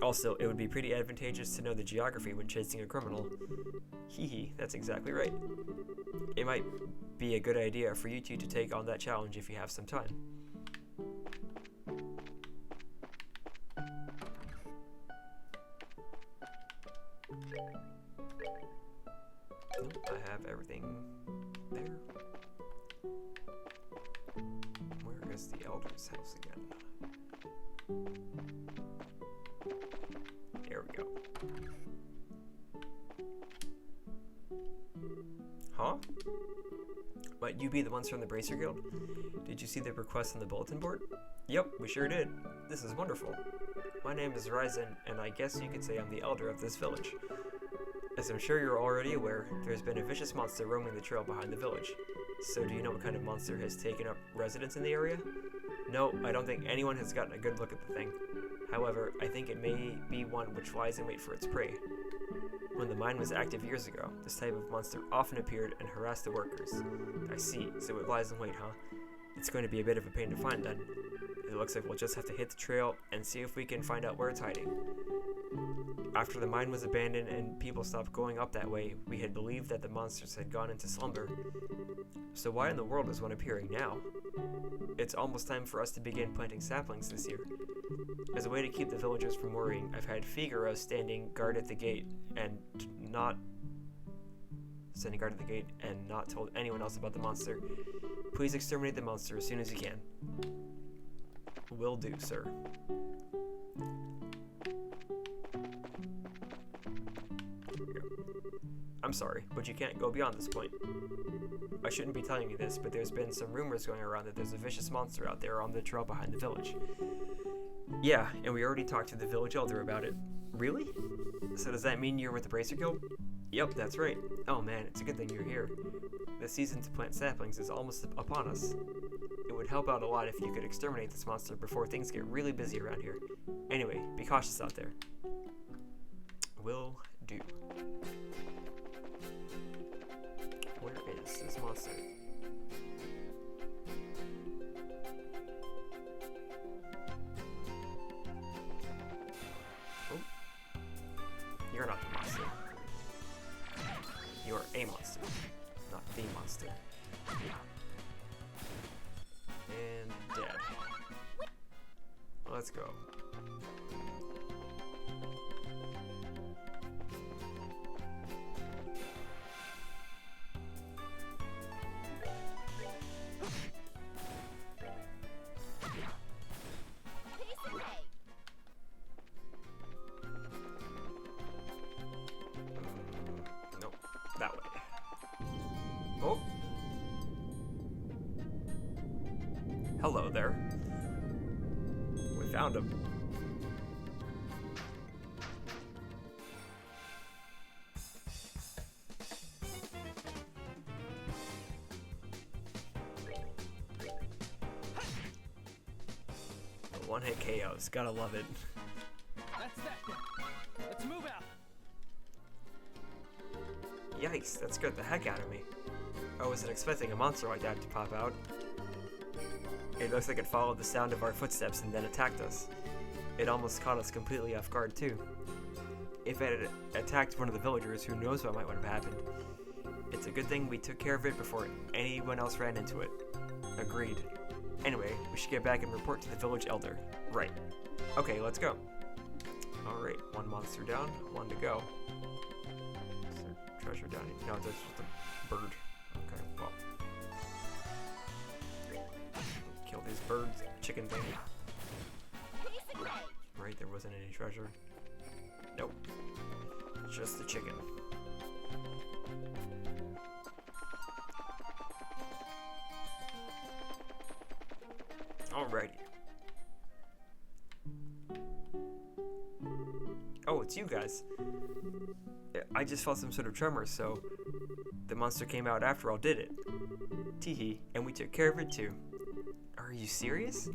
Also, it would be pretty advantageous to know the geography when chasing a criminal. Hee, that's exactly right. It might be a good idea for you two to take on that challenge if you have some time. I have everything there. Where is the elder's house again? There we go. Huh? Might you be the ones from the Bracer Guild? Did you see the request on the bulletin board? Yep, we sure did. This is wonderful. My name is Ryzen, and I guess you could say I'm the elder of this village. As I'm sure you're already aware, there's been a vicious monster roaming the trail behind the village. So do you know what kind of monster has taken up residence in the area? No, I don't think anyone has gotten a good look at the thing. However, I think it may be one which lies in wait for its prey. When the mine was active years ago, this type of monster often appeared and harassed the workers. I see, so it lies in wait, huh? It's going to be a bit of a pain to find then. It looks like we'll just have to hit the trail and see if we can find out where it's hiding. After the mine was abandoned and people stopped going up that way, we had believed that the monsters had gone into slumber. So why in the world is one appearing now? It's almost time for us to begin planting saplings this year. As a way to keep the villagers from worrying, I've had Figaro standing guard at the gate and not told anyone else about the monster. Please exterminate the monster as soon as you can. Will do, sir. I'm sorry, but you can't go beyond this point. I shouldn't be telling you this, but there's been some rumors going around that there's a vicious monster out there on the trail behind the village. Yeah, and we already talked to the village elder about it. Really? So does that mean you're with the Bracer Guild? Yep, that's right. Oh man, it's a good thing you're here. The season to plant saplings is almost upon us. It would help out a lot if you could exterminate this monster before things get really busy around here. Anyway, be cautious out there. Will do. Where is this monster? Oh. You're not the monster. You're a monster, not the monster. And dead. Let's go. Nope, that way. Oh! Hello there. We found him. The one-hit KOs, gotta love it. That's that then. Let's move out. Yikes, that scared the heck out of me. I wasn't expecting a monster like that to pop out. It looks like it followed the sound of our footsteps and then attacked us. It almost caught us completely off guard too. If it had attacked one of the villagers, who knows what might have happened. It's a good thing we took care of it before anyone else ran into it. Agreed. Anyway, we should get back and report to the village elder. Right. Okay, let's go. Alright, one monster down, one to go. Is there treasure down here? No, that's just a bird. Okay, well. Kill these birds. Chicken thing. Right, there wasn't any treasure. Nope. Just the chicken. Alrighty. Oh, it's you guys. I just felt some sort of tremor, so the monster came out after all, did it? Teehee, and we took care of it too. Are you serious?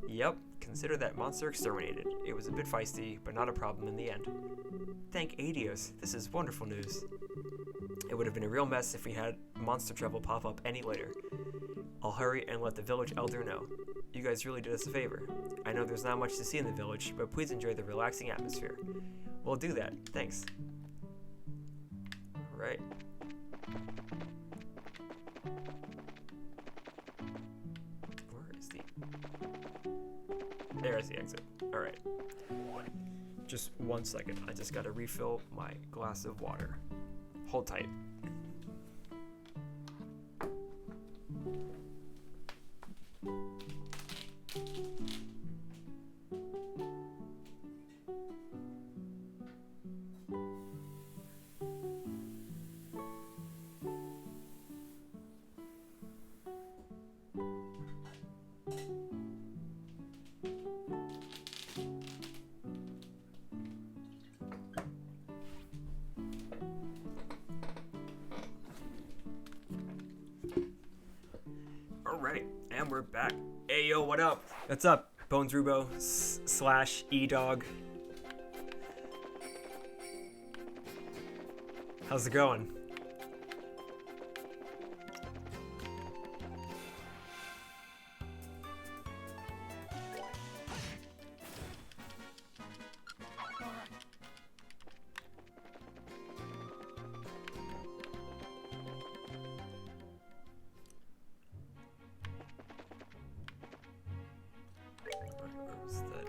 Yep, consider that monster exterminated. It was a bit feisty, but not a problem in the end. Thank Adios, this is wonderful news. It would have been a real mess if we had monster trouble pop up any later. I'll hurry and let the village elder know. You guys really did us a favor. I know there's not much to see in the village, but please enjoy the relaxing atmosphere. We'll do that, thanks. Alright. Where is the... There's the exit. Alright. Just 1 second. I just gotta refill my glass of water. Hold tight. Alright, and we're back. Hey yo, what up? What's up, Bones Rubo / E-Dog? How's it going? Where's that?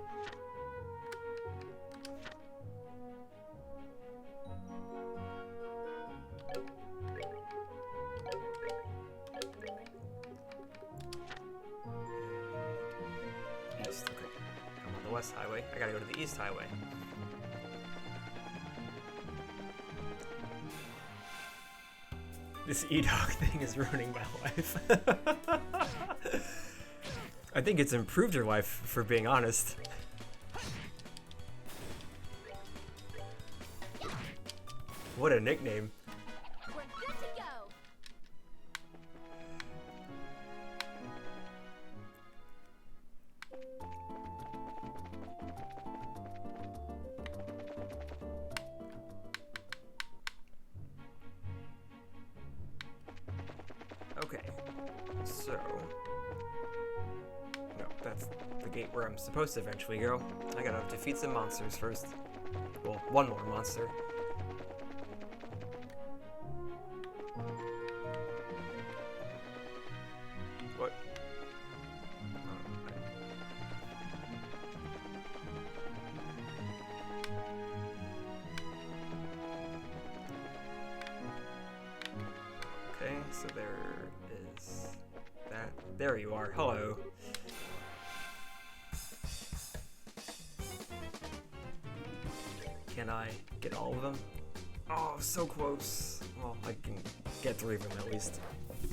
East, okay. I'm on the west highway. I gotta go to the east highway. This E-Dog thing is ruining my life. I think it's improved your life, for being honest. What a nickname. We're good to go. Okay, so... No, that's the gate where I'm supposed to eventually go. I gotta defeat some monsters first. Well, one more monster. What? Okay, so there is that. There you are. Hello. Can I get all of them? Oh, so close. Well, I can get 3 of them at least. Piece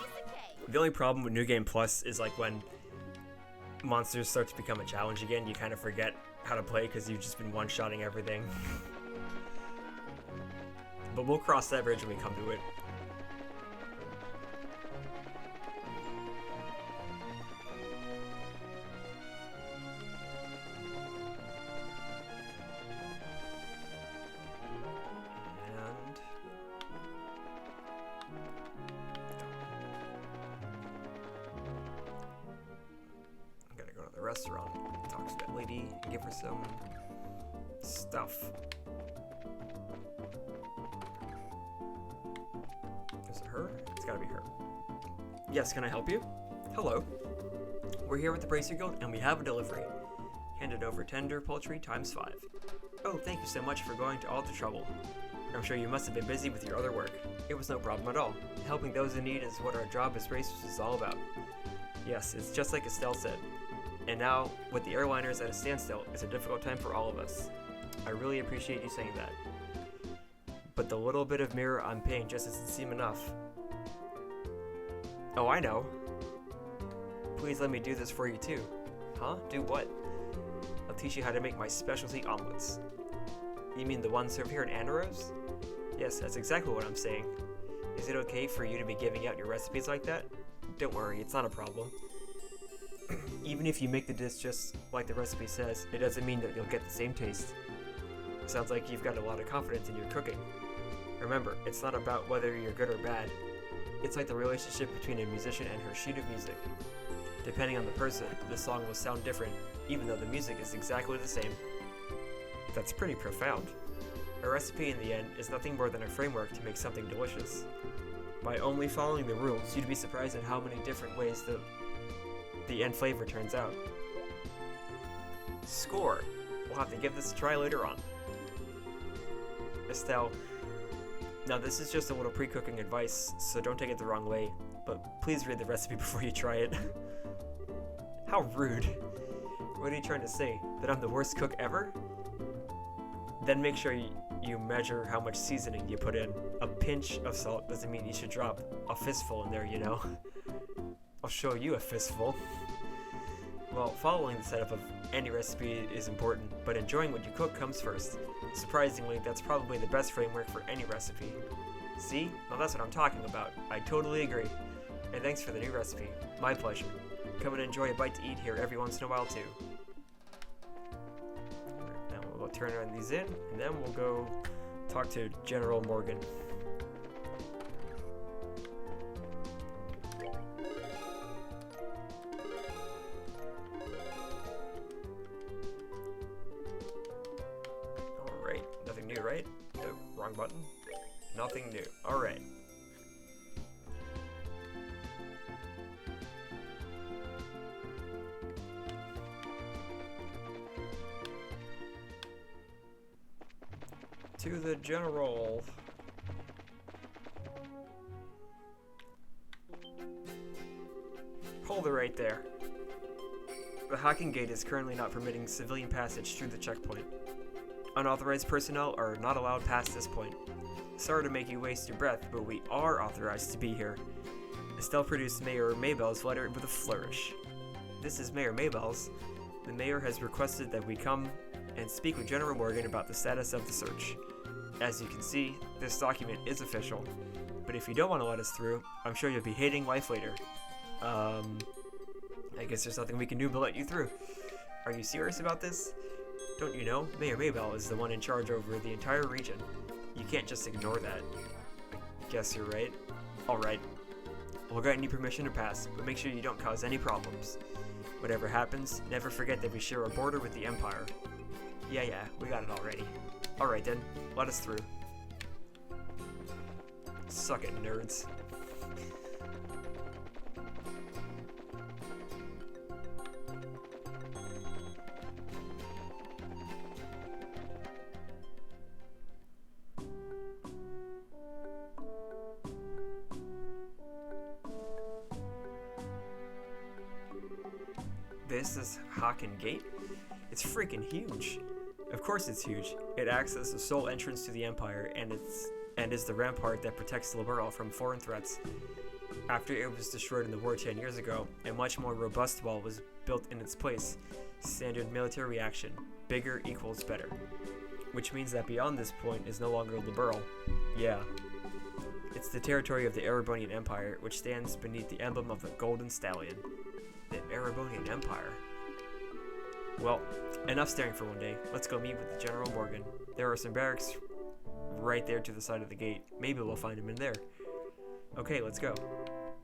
of cake. The only problem with New Game Plus is like when monsters start to become a challenge again, you kind of forget how to play because you've just been one-shotting everything. But we'll cross that bridge when we come to it. restaurant. Talk to that lady and give her some stuff. Is it her? It's gotta be her. Yes, can I help you? Hello. We're here with the Bracer Guild and we have a delivery. Handed over tender poultry times 5. Oh, thank you so much for going to all the trouble. I'm sure you must have been busy with your other work. It was no problem at all. Helping those in need is what our job as racers is all about. Yes, it's just like Estelle said. And now, with the airliners at a standstill, it's a difficult time for all of us. I really appreciate you saying that. But the little bit of mirror I'm paying just doesn't seem enough. Oh, I know. Please let me do this for you too. Huh? Do what? I'll teach you how to make my specialty omelets. You mean the ones served here in Anaros? Yes, that's exactly what I'm saying. Is it okay for you to be giving out your recipes like that? Don't worry, it's not a problem. Even if you make the dish just like the recipe says, it doesn't mean that you'll get the same taste. Sounds like you've got a lot of confidence in your cooking. Remember, it's not about whether you're good or bad. It's like the relationship between a musician and her sheet of music. Depending on the person, the song will sound different, even though the music is exactly the same. That's pretty profound. A recipe in the end is nothing more than a framework to make something delicious. By only following the rules, you'd be surprised at how many different ways the end flavor turns out. Score! We'll have to give this a try later on. Estelle, now this is just a little pre-cooking advice, so don't take it the wrong way, but please read the recipe before you try it. How rude. What are you trying to say? That I'm the worst cook ever? Then make sure you measure how much seasoning you put in. A pinch of salt doesn't mean you should drop a fistful in there, you know? I'll show you a fistful. Well, following the setup of any recipe is important, but enjoying what you cook comes first. Surprisingly, that's probably the best framework for any recipe. See? Well, that's what I'm talking about. I totally agree. And thanks for the new recipe. My pleasure. Come and enjoy a bite to eat here every once in a while, too. Now we'll turn these in, and then we'll go talk to General Morgan. Alright, nothing new, right? Nope, wrong button. Nothing new. Alright. To the general. Hold it right there. The hacking gate is currently not permitting civilian passage through the checkpoint. Unauthorized personnel are not allowed past this point. Sorry to make you waste your breath, but we are authorized to be here. Estelle produced Mayor Maybell's letter with a flourish. This is Mayor Maybell's. The mayor has requested that we come and speak with General Morgan about the status of the search. As you can see, this document is official, but if you don't want to let us through, I'm sure you'll be hating life later. I guess there's nothing we can do but let you through. Are you serious about this? Don't you know, Mayor Maybell is the one in charge over the entire region. You can't just ignore that. I guess you're right. Alright. We'll grant you permission to pass, but make sure you don't cause any problems. Whatever happens, never forget that we share a border with the Empire. Yeah, we got it already. Alright then, let us through. Suck it, nerds. This is Haken Gate? It's freaking huge. Of course it's huge. It acts as the sole entrance to the Empire, and is the rampart that protects Liberal from foreign threats. After it was destroyed in the war 10 years ago, a much more robust wall was built in its place. Standard military reaction. Bigger equals better. Which means that beyond this point is no longer Liberal. Yeah. It's the territory of the Erebonian Empire, which stands beneath the emblem of the Golden Stallion. The Erebonian Empire. Well, enough staring for one day. Let's go meet with the General Morgan. There are some barracks right there to the side of the gate. Maybe we'll find him in there. Okay, let's go.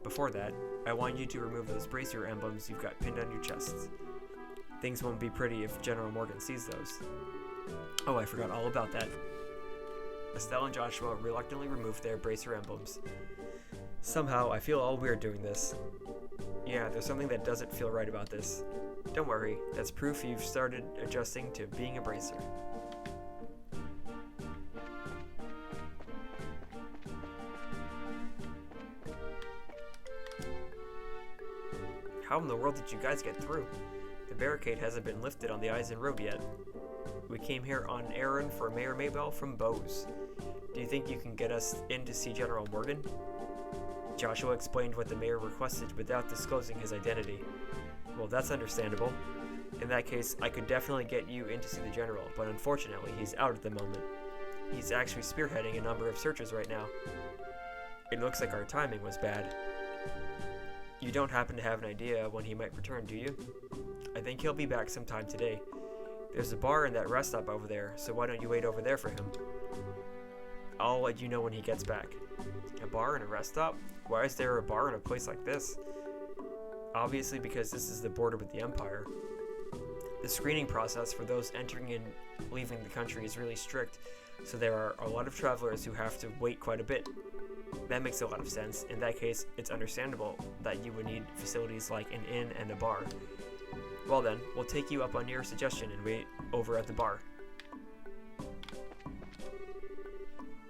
Before that, I want you to remove those bracer emblems you've got pinned on your chests. Things won't be pretty if General Morgan sees those. Oh, I forgot all about that. Estelle and Joshua reluctantly removed their bracer emblems. Somehow, I feel all weird doing this. Yeah, there's something that doesn't feel right about this. Don't worry, that's proof you've started adjusting to being a bracer. How in the world did you guys get through? The barricade hasn't been lifted on the Eisen Road yet. We came here on an errand for Mayor Maybell from Bose. Do you think you can get us in to see General Morgan? Joshua explained what the mayor requested without disclosing his identity. Well, that's understandable. In that case, I could definitely get you in to see the general, but unfortunately, he's out at the moment. He's actually spearheading a number of searches right now. It looks like our timing was bad. You don't happen to have an idea when he might return, do you? I think he'll be back sometime today. There's a bar and that rest stop over there, so why don't you wait over there for him? I'll let you know when he gets back. A bar and a rest stop? Why is there a bar in a place like this? Obviously because this is the border with the Empire. The screening process for those entering and leaving the country is really strict, so there are a lot of travelers who have to wait quite a bit. That makes a lot of sense. In that case, it's understandable that you would need facilities like an inn and a bar. Well then, we'll take you up on your suggestion and wait over at the bar.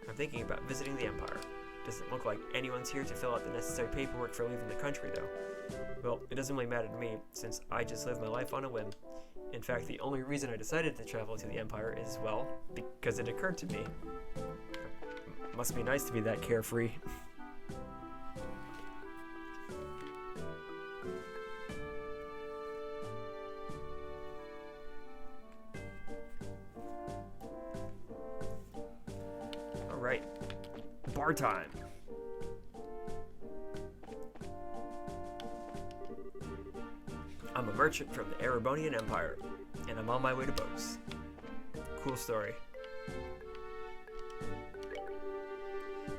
I'm thinking about visiting the Empire. Doesn't look like anyone's here to fill out the necessary paperwork for leaving the country, though. Well, it doesn't really matter to me, since I just live my life on a whim. In fact, the only reason I decided to travel to the Empire is, well, because it occurred to me. Must be nice to be that carefree. Alright, bar time. I'm a merchant from the Erebonian Empire, and I'm on my way to Bose. Cool story.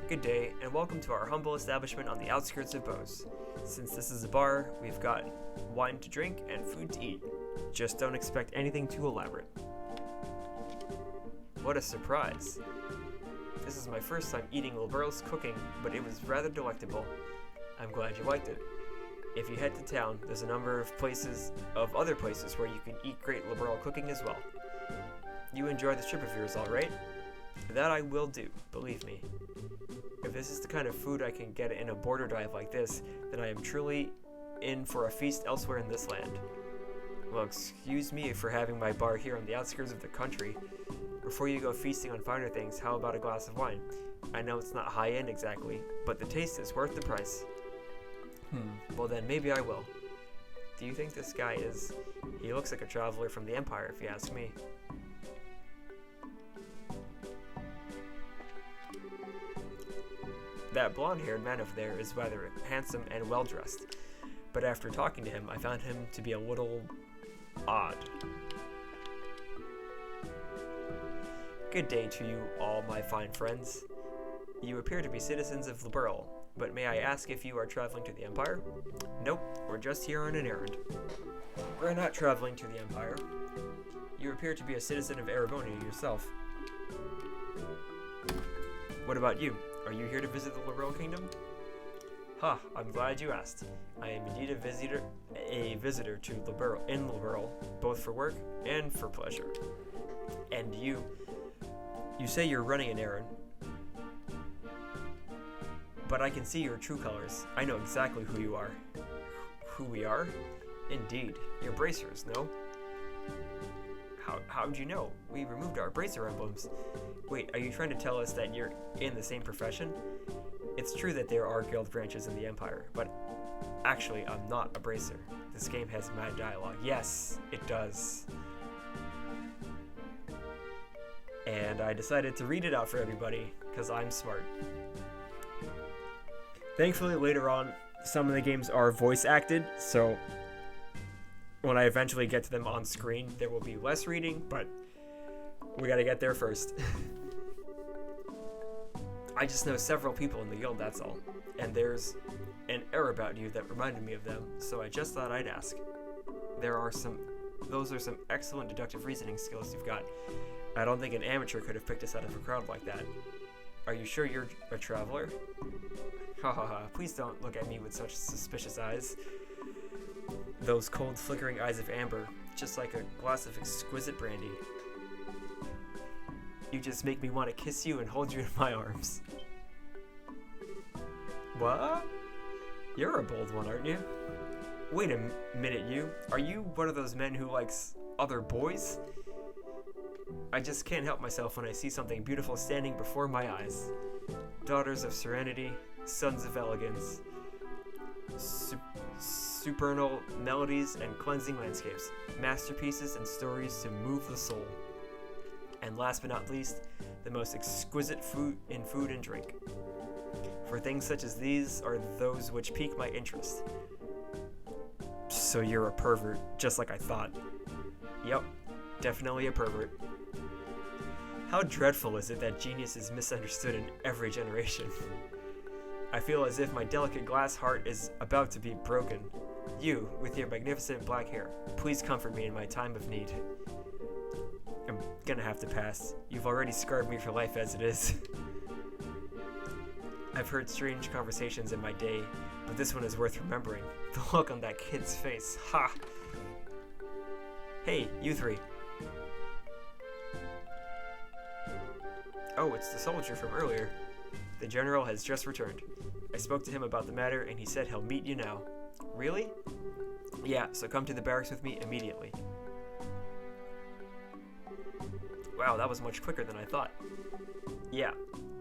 Good day, and welcome to our humble establishment on the outskirts of Bose. Since this is a bar, we've got wine to drink and food to eat. Just don't expect anything too elaborate. What a surprise. This is my first time eating Liberal's cooking, but it was rather delectable. I'm glad you liked it. If you head to town, there's a number of other places where you can eat great Liberal cooking as well. You enjoy this trip of yours, alright? That I will do, believe me. If this is the kind of food I can get in a border dive like this, then I am truly in for a feast elsewhere in this land. Well, excuse me for having my bar here on the outskirts of the country. Before you go feasting on finer things, how about a glass of wine? I know it's not high-end exactly, but the taste is worth the price. Well then, maybe I will. Do you think this guy is... He looks like a traveler from the Empire, if you ask me. That blonde-haired man over there is rather handsome and well-dressed, but after talking to him, I found him to be a little... odd. Good day to you all, my fine friends. You appear to be citizens of Liberal, but may I ask if you are traveling to the Empire? Nope, we're just here on an errand. We're not traveling to the Empire. You appear to be a citizen of Erebonia yourself. What about you? Are you here to visit the Liberal Kingdom? I'm glad you asked. I am indeed a visitor to Liberal, both for work and for pleasure. And you say you're running an errand, but I can see your true colors. I know exactly who you are. Who we are? Indeed. You're bracers, no? How'd you know? We removed our bracer emblems. Wait, are you trying to tell us that you're in the same profession? It's true that there are guild branches in the Empire, but actually I'm not a bracer. This game has mad dialogue. Yes, it does. And I decided to read it out for everybody, because I'm smart. Thankfully, later on, some of the games are voice acted, so when I eventually get to them on screen, there will be less reading, but we gotta get there first. I just know several people in the guild, that's all. And there's an air about you that reminded me of them, so I just thought I'd ask. There are some Those are some excellent deductive reasoning skills you've got. I don't think an amateur could have picked us out of a crowd like that. Are you sure you're a traveler? Ha ha ha, please don't look at me with such suspicious eyes. Those cold, flickering eyes of amber, just like a glass of exquisite brandy. You just make me want to kiss you and hold you in my arms. What? You're a bold one, aren't you? Wait a minute, you. Are you one of those men who likes other boys? I just can't help myself when I see something beautiful standing before my eyes. Daughters of serenity, sons of elegance, supernal melodies and cleansing landscapes, masterpieces and stories to move the soul. And last but not least, the most exquisite food and drink. For things such as these are those which pique my interest. So you're a pervert, just like I thought. Yep, definitely a pervert. How dreadful is it that genius is misunderstood in every generation? I feel as if my delicate glass heart is about to be broken. You, with your magnificent black hair, please comfort me in my time of need. I'm gonna have to pass. You've already scarred me for life as it is. I've heard strange conversations in my day, but this one is worth remembering. The look on that kid's face, ha! Hey, you three. Oh, it's the soldier from earlier. The general has just returned. I spoke to him about the matter, and he said he'll meet you now. Really? Yeah, so come to the barracks with me immediately. Wow, that was much quicker than I thought. Yeah,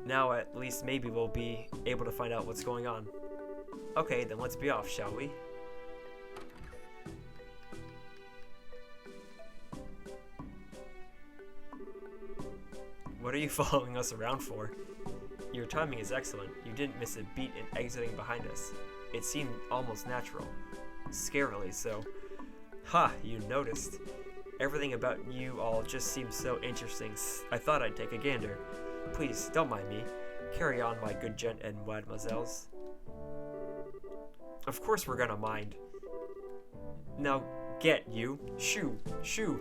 now at least maybe we'll be able to find out what's going on. Okay, then let's be off, shall we? What are you following us around for? Your timing is excellent. You didn't miss a beat in exiting behind us. It seemed almost natural. Scarily so. Ha, you noticed. Everything about you all just seems so interesting. I thought I'd take a gander. Please, don't mind me. Carry on, my good gent and mademoiselles. Of course we're gonna mind. Now, get you. Shoo, shoo.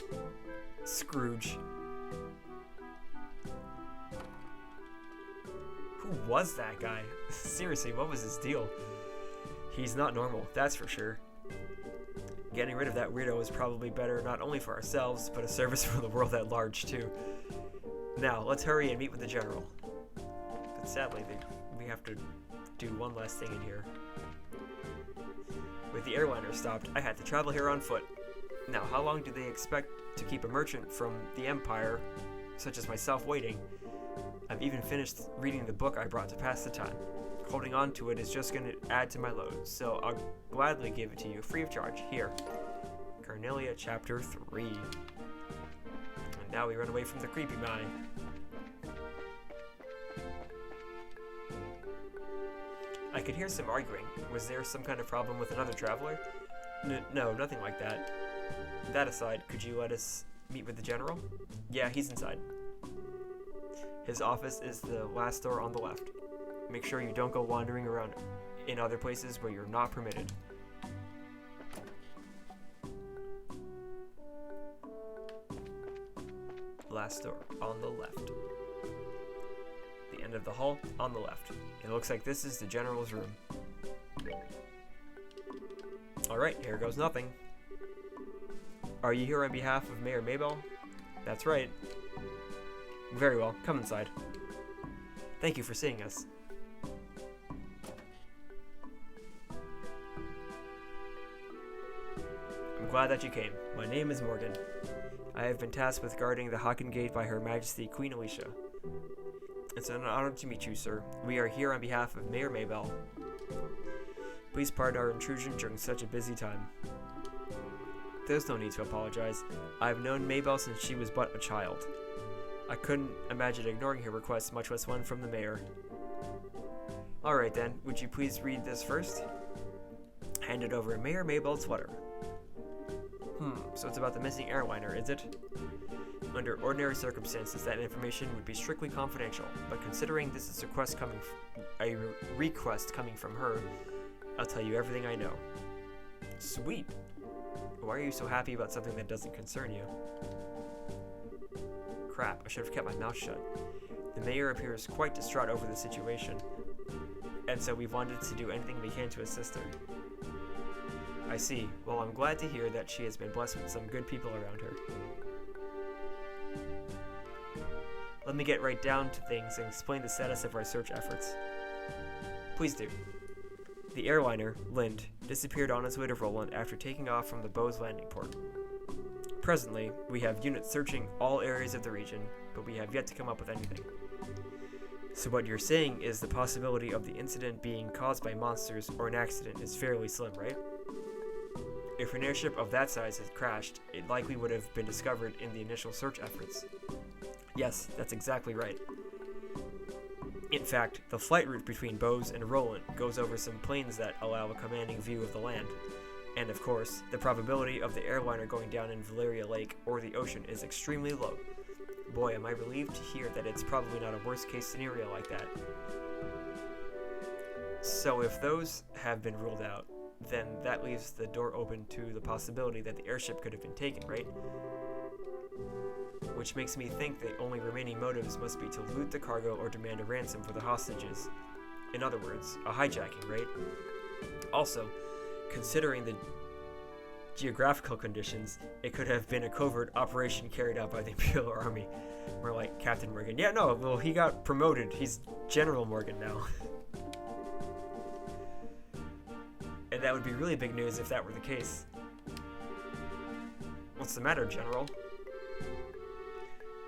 Scrooge. Who was that guy? Seriously, what was his deal? He's not normal, that's for sure. Getting rid of that weirdo is probably better not only for ourselves, but a service for the world at large, too. Now, let's hurry and meet with the general. But sadly, we have to do one last thing in here. With the airliner stopped, I had to travel here on foot. Now, how long do they expect to keep a merchant from the Empire, such as myself, waiting? I've even finished reading the book I brought to pass the time. Holding on to it is just going to add to my load, so I'll gladly give it to you free of charge. Here. Carnelia Chapter 3. And now we run away from the creepy guy. I could hear some arguing. Was there some kind of problem with another traveler? No, nothing like that. That aside, could you let us meet with the general? Yeah, he's inside. His office is the last door on the left. Make sure you don't go wandering around in other places where you're not permitted. Last door on the left. The end of the hall on the left. It looks like this is the general's room. Alright, here goes nothing. Are you here on behalf of Mayor Maybell? That's right. Very well, come inside. Thank you for seeing us. I'm glad that you came. My name is Morgan. I have been tasked with guarding the Haken Gate by Her Majesty Queen Alicia. It's an honor to meet you, sir. We are here on behalf of Mayor Maybell. Please pardon our intrusion during such a busy time. There's no need to apologize. I've known Maybell since she was but a child. I couldn't imagine ignoring her request, much less one from the mayor. Alright then, would you please read this first? Handed over Mayor Maybell's letter. So it's about the missing airliner, is it? Under ordinary circumstances, that information would be strictly confidential, but considering this is a request coming from her, I'll tell you everything I know. Sweet. Why are you so happy about something that doesn't concern you? Crap, I should have kept my mouth shut. The mayor appears quite distraught over the situation, and so we wanted to do anything we can to assist her. I see. Well, I'm glad to hear that she has been blessed with some good people around her. Let me get right down to things and explain the status of our search efforts. Please do. The airliner, Lind, disappeared on its way to Roland after taking off from the Bose landing port. Presently, we have units searching all areas of the region, but we have yet to come up with anything. So what you're saying is the possibility of the incident being caused by monsters or an accident is fairly slim, right? If an airship of that size had crashed, it likely would have been discovered in the initial search efforts. Yes, that's exactly right. In fact, the flight route between Bose and Roland goes over some plains that allow a commanding view of the land. And of course, the probability of the airliner going down in Valeria Lake or the ocean is extremely low. Boy, am I relieved to hear that it's probably not a worst-case scenario like that. So if those have been ruled out, then that leaves the door open to the possibility that the airship could have been taken, right? Which makes me think the only remaining motives must be to loot the cargo or demand a ransom for the hostages. In other words, a hijacking, right? Also, considering the geographical conditions, it could have been a covert operation carried out by the Imperial Army. More like Captain Morgan. Yeah, no, well, he got promoted. He's General Morgan now. And that would be really big news if that were the case. What's the matter, General?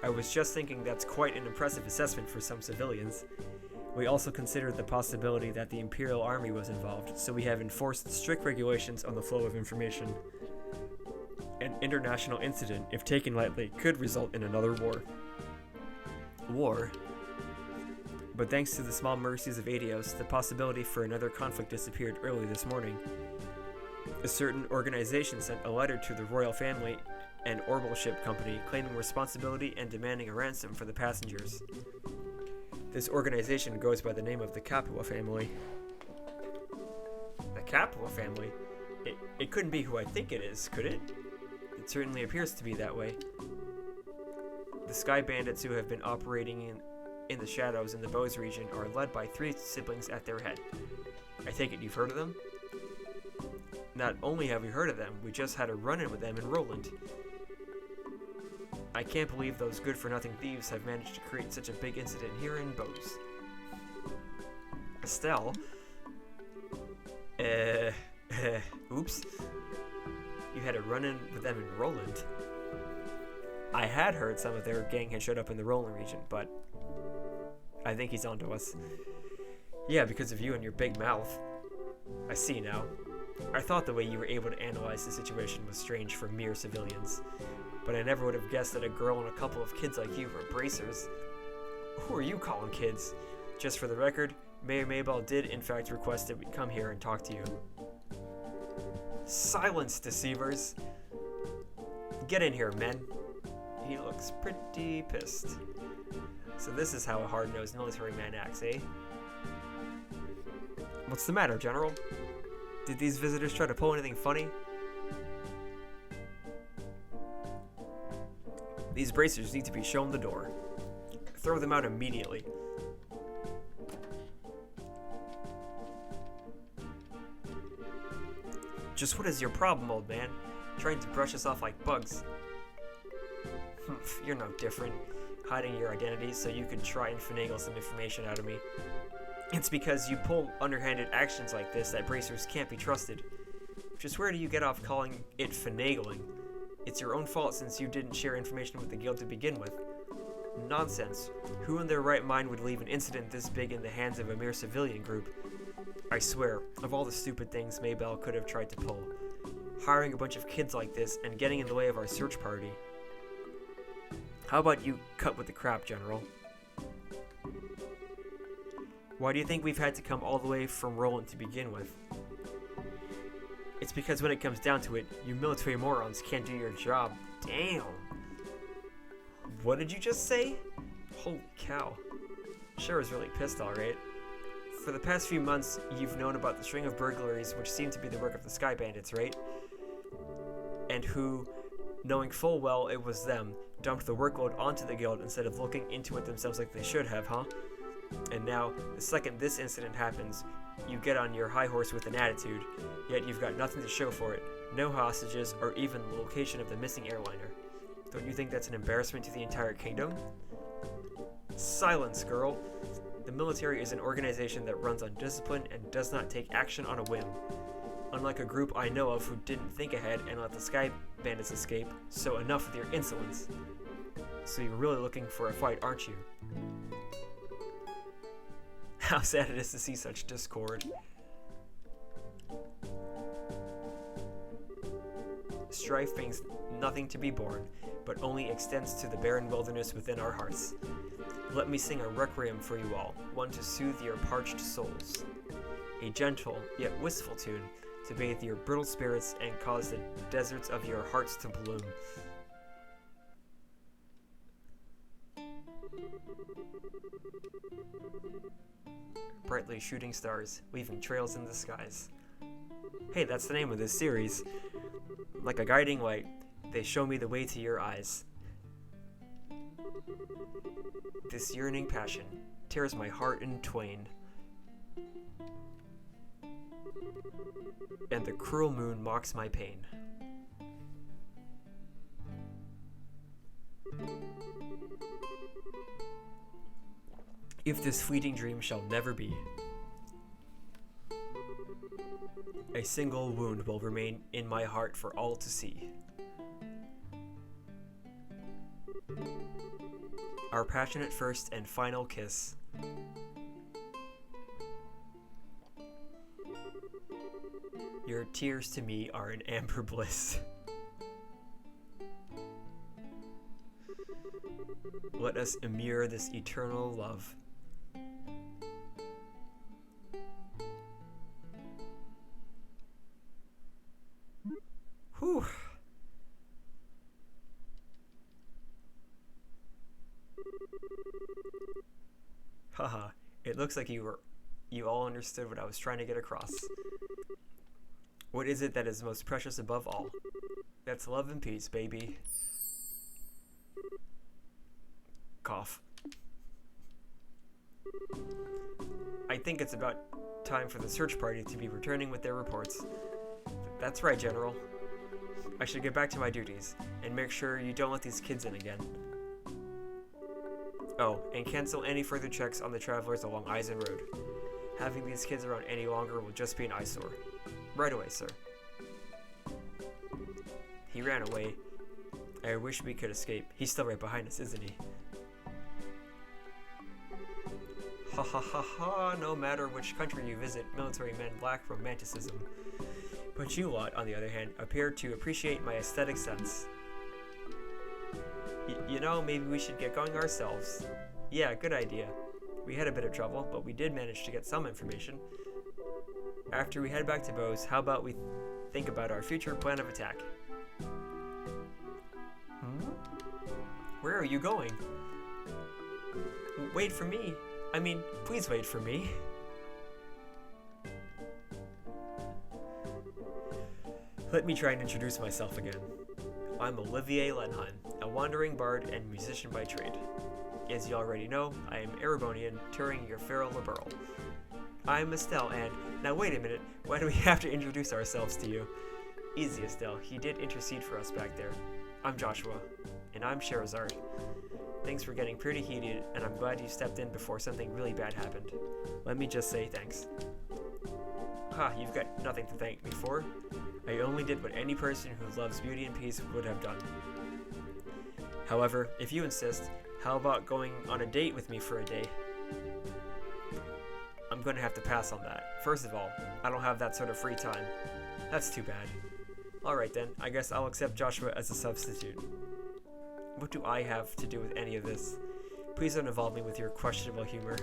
I was just thinking that's quite an impressive assessment for some civilians. We also considered the possibility that the Imperial Army was involved, so we have enforced strict regulations on the flow of information. An international incident, if taken lightly, could result in another war. War? But thanks to the small mercies of Adios, the possibility for another conflict disappeared early this morning. A certain organization sent a letter to the royal family and Orbital Ship Company claiming responsibility and demanding a ransom for the passengers. This organization goes by the name of the Capua family. The Capua family? It couldn't be who I think it is, could it? It certainly appears to be that way. The Sky Bandits who have been operating in the shadows in the Bose region are led by 3 siblings at their head. I take it you've heard of them? Not only have we heard of them, we just had a run-in with them in Roland. I can't believe those good-for-nothing thieves have managed to create such a big incident here in Bose. Estelle? Oops. You had a run-in with them in Roland? I had heard some of their gang had showed up in the Roland region, but I think he's onto us. Yeah, because of you and your big mouth. I see now. I thought the way you were able to analyze the situation was strange for mere civilians, but I never would have guessed that a girl and a couple of kids like you were bracers. Who are you calling kids? Just for the record, Mayor Maybell did in fact request that we come here and talk to you. Silence, deceivers! Get in here, men. He looks pretty pissed. So this is how a hard-nosed military man acts, eh? What's the matter, General? Did these visitors try to pull anything funny? These bracers need to be shown the door. Throw them out immediately. Just what is your problem, old man? Trying to brush us off like bugs. You're no different, hiding your identity so you could try and finagle some information out of me. It's because you pull underhanded actions like this that bracers can't be trusted. Just where do you get off calling it finagling? It's your own fault since you didn't share information with the guild to begin with. Nonsense. Who in their right mind would leave an incident this big in the hands of a mere civilian group? I swear, of all the stupid things Maybell could have tried to pull, hiring a bunch of kids like this and getting in the way of our search party. How about you cut with the crap, General? Why do you think we've had to come all the way from Roland to begin with? It's because when it comes down to it, you military morons can't do your job. Damn! What did you just say? Holy cow. Sure is really pissed, alright. For the past few months, you've known about the string of burglaries which seem to be the work of the Sky Bandits, right? and who, knowing full well it was them, dumped the workload onto the guild instead of looking into it themselves like they should have, huh? And now, the second this incident happens, you get on your high horse with an attitude, yet you've got nothing to show for it, no hostages, or even the location of the missing airliner. Don't you think that's an embarrassment to the entire kingdom? Silence, girl! The military is an organization that runs on discipline and does not take action on a whim. Unlike a group I know of who didn't think ahead and let the Sky Bandits escape, so enough with your insolence. So you're really looking for a fight, aren't you? How sad it is to see such discord. Strife brings nothing to be borne, but only extends to the barren wilderness within our hearts. Let me sing a requiem for you all, one to soothe your parched souls. A gentle, yet wistful tune, to bathe your brittle spirits and cause the deserts of your hearts to bloom. Brightly shooting stars, weaving trails in the skies. Hey, that's the name of this series. Like a guiding light, they show me the way to your eyes. This yearning passion tears my heart in twain. And the cruel moon mocks my pain. If this fleeting dream shall never be, a single wound will remain in my heart for all to see. Our passionate first and final kiss. Your tears to me are an amber bliss. Let us immure this eternal love. Whew. Haha, it looks like you all understood what I was trying to get across. What is it that is most precious above all? That's love and peace, baby. Cough. I think it's about time for the search party to be returning with their reports. That's right, General. I should get back to my duties, and make sure you don't let these kids in again. Oh, and cancel any further checks on the travelers along Eisen Road. Having these kids around any longer will just be an eyesore. Right away, sir. He ran away. I wish we could escape. He's still right behind us, isn't he? Ha ha ha ha, no matter which country you visit, military men lack romanticism. But you lot, on the other hand, appear to appreciate my aesthetic sense. You know, maybe we should get going ourselves. Yeah, good idea. We had a bit of trouble, but we did manage to get some information. After we head back to Bose, how about we think about our future plan of attack? Where are you going? Wait for me. I mean, please wait for me. Let me try and introduce myself again. I'm Olivier Lenheim, a wandering bard and musician by trade. As you already know, I am Erebonian, touring your feral liberal. I'm Estelle, and now wait a minute, why do we have to introduce ourselves to you? Easy, Estelle, he did intercede for us back there. I'm Joshua, and I'm Sherazard. Things were getting pretty heated, and I'm glad you stepped in before something really bad happened. Let me just say thanks. Ha, you've got nothing to thank me for. I only did what any person who loves beauty and peace would have done. However, if you insist, how about going on a date with me for a day? I'm going to have to pass on that. First of all, I don't have that sort of free time. That's too bad. Alright then, I guess I'll accept Joshua as a substitute. What do I have to do with any of this? Please don't involve me with your questionable humor.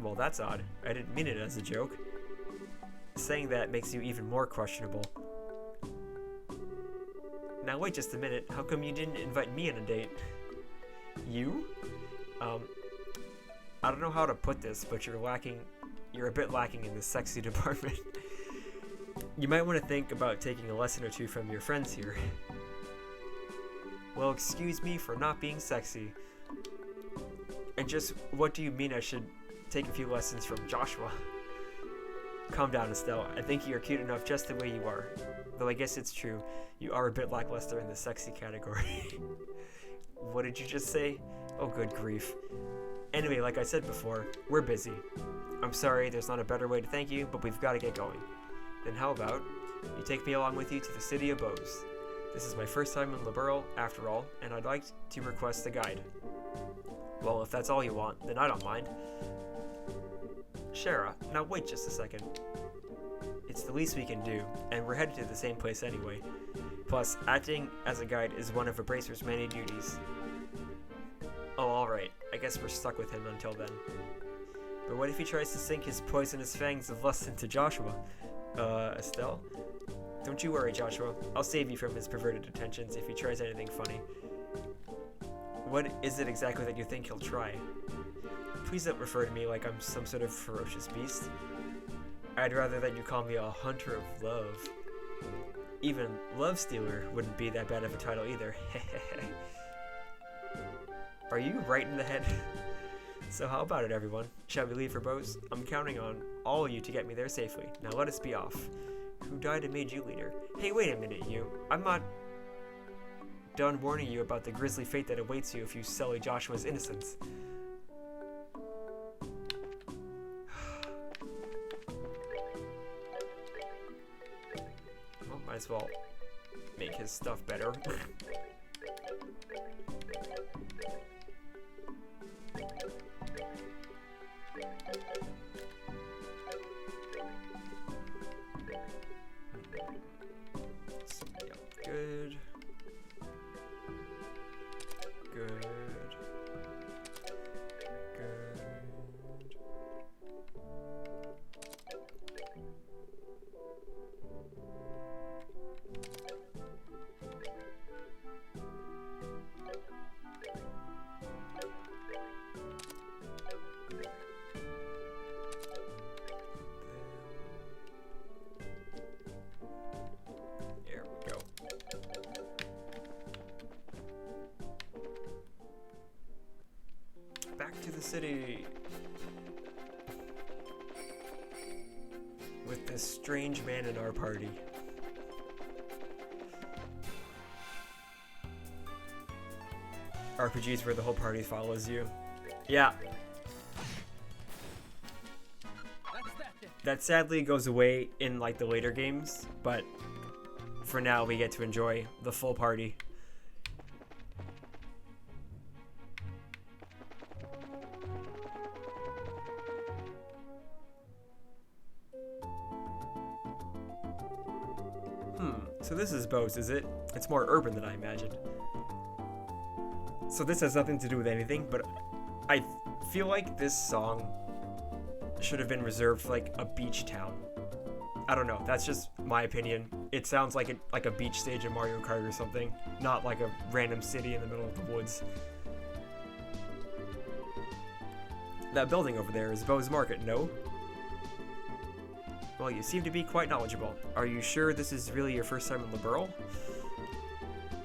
Well, that's odd. I didn't mean it as a joke. Saying that makes you even more questionable. Now wait just a minute, how come you didn't invite me on a date? You? I don't know how to put this, but you're a bit lacking in the sexy department. You might want to think about taking a lesson or two from your friends here. Well, excuse me for not being sexy. And just what do you mean I should take a few lessons from Joshua? Calm down, Estelle. I think you're cute enough just the way you are. Though I guess it's true, you are a bit lackluster in the sexy category. What did you just say? Oh, good grief. Anyway, like I said before, we're busy. I'm sorry, there's not a better way to thank you, but we've got to get going. Then how about you take me along with you to the city of Bose? This is my first time in Liberl, after all, and I'd like to request a guide. Well, if that's all you want, then I don't mind. Shara, now wait just a second. It's the least we can do, and we're headed to the same place anyway. Plus, acting as a guide is one of Abracer's many duties. Oh, alright. I guess we're stuck with him until then. But what if he tries to sink his poisonous fangs of lust into Joshua? Estelle? Don't you worry, Joshua. I'll save you from his perverted attentions if he tries anything funny. What is it exactly that you think he'll try? Please don't refer to me like I'm some sort of ferocious beast. I'd rather that you call me a hunter of love. Even Love Stealer wouldn't be that bad of a title either. Are you right in the head? So how about it, everyone? Shall we leave for Bose? I'm counting on all of you to get me there safely. Now let us be off. Who died and made you leader? Hey, wait a minute, you. I'm not done warning you about the grisly fate that awaits you if you sully Joshua's innocence. Well, might as well make his stuff better. Good. Good. Good. There we go. Back to the city with this strange man in our party. RPGs where the whole party follows you. Yeah. That sadly goes away in like the later games, but for now we get to enjoy the full party. So this is Bose, is it? It's more urban than I imagined. So this has nothing to do with anything, but I feel like this song should have been reserved for like a beach town. I don't know, that's just my opinion. It sounds like a beach stage in Mario Kart or something, not like a random city in the middle of the woods. That building over there is Bose Market, no? Well, you seem to be quite knowledgeable. Are you sure this is really your first time in Liberl?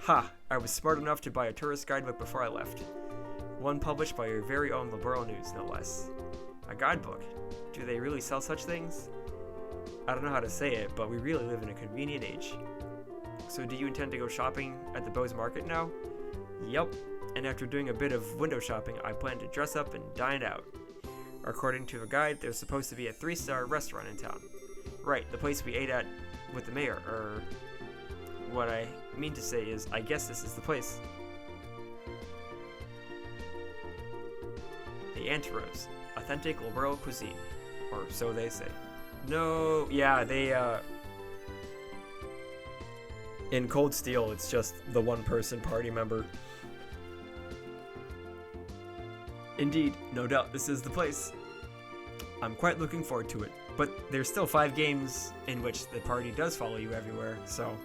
Ha! I was smart enough to buy a tourist guidebook before I left. One published by your very own Liberl News, no less. A guidebook? Do they really sell such things? I don't know how to say it, but we really live in a convenient age. So do you intend to go shopping at the Bose Market now? Yep, and after doing a bit of window shopping, I plan to dress up and dine out. According to the guide, there's supposed to be a 3-star restaurant in town. Right, the place we ate at with the mayor, or what I mean to say is, I guess this is the place. The Anteros, authentic Liberl cuisine, or so they say. No, yeah, they, in Cold Steel, it's just the one-person party member. Indeed, no doubt this is the place. I'm quite looking forward to it, but there's still 5 games in which the party does follow you everywhere, so...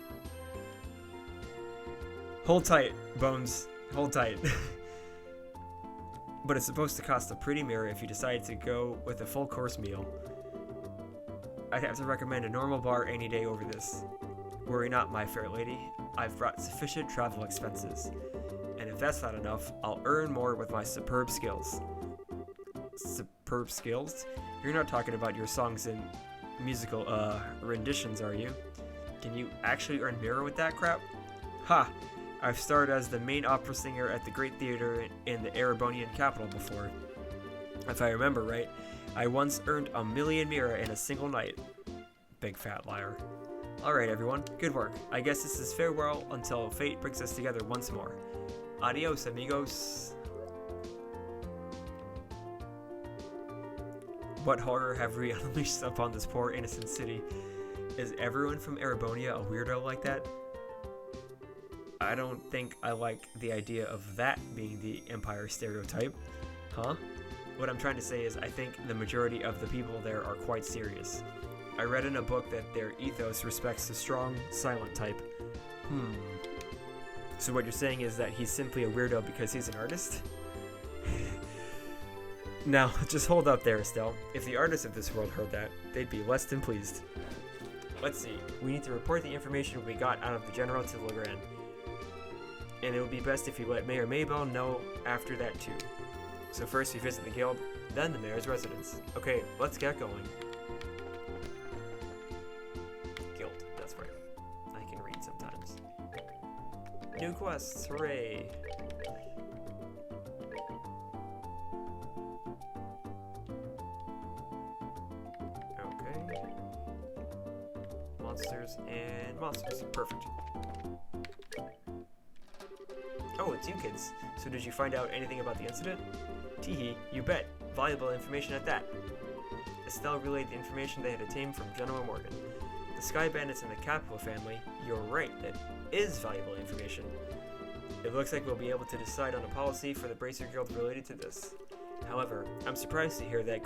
Hold tight, Bones. Hold tight. But it's supposed to cost a pretty mirror if you decide to go with a full-course meal. I'd have to recommend a normal bar any day over this. Worry not, my fair lady. I've brought sufficient travel expenses. And if that's not enough, I'll earn more with my superb skills. Superb skills? You're not talking about your songs and musical, renditions, are you? Can you actually earn mirror with that crap? Ha! I've starred as the main opera singer at the Great Theater in the Erebonian capital before. If I remember right, I once earned 1 million mirror in a single night. Big fat liar. Alright everyone, good work. I guess this is farewell until fate brings us together once more. Adios, amigos. What horror have we unleashed upon this poor innocent city? Is everyone from Erebonia a weirdo like that? I don't think I like the idea of that being the Empire stereotype. Huh? What I'm trying to say is I think the majority of the people there are quite serious. I read in a book that their ethos respects the strong, silent type. So what you're saying is that he's simply a weirdo because he's an artist? Now, just hold up there, Estelle. If the artists of this world heard that, they'd be less than pleased. Let's see. We need to report the information we got out of the General to Legrand. And it would be best if you let Mayor Maybell know after that too. So first we visit the guild, then the mayor's residence. Okay, let's get going. Guild, that's right. I can read sometimes. New quests, hooray! Okay. Monsters and monsters, perfect. Oh, it's you kids. So did you find out anything about the incident? Teehee, you bet. Valuable information at that. Estelle relayed the information they had obtained from General Morgan. The Sky Bandits and the Capital family, you're right, that is valuable information. It looks like we'll be able to decide on a policy for the Bracer Guild related to this. However, I'm surprised to hear that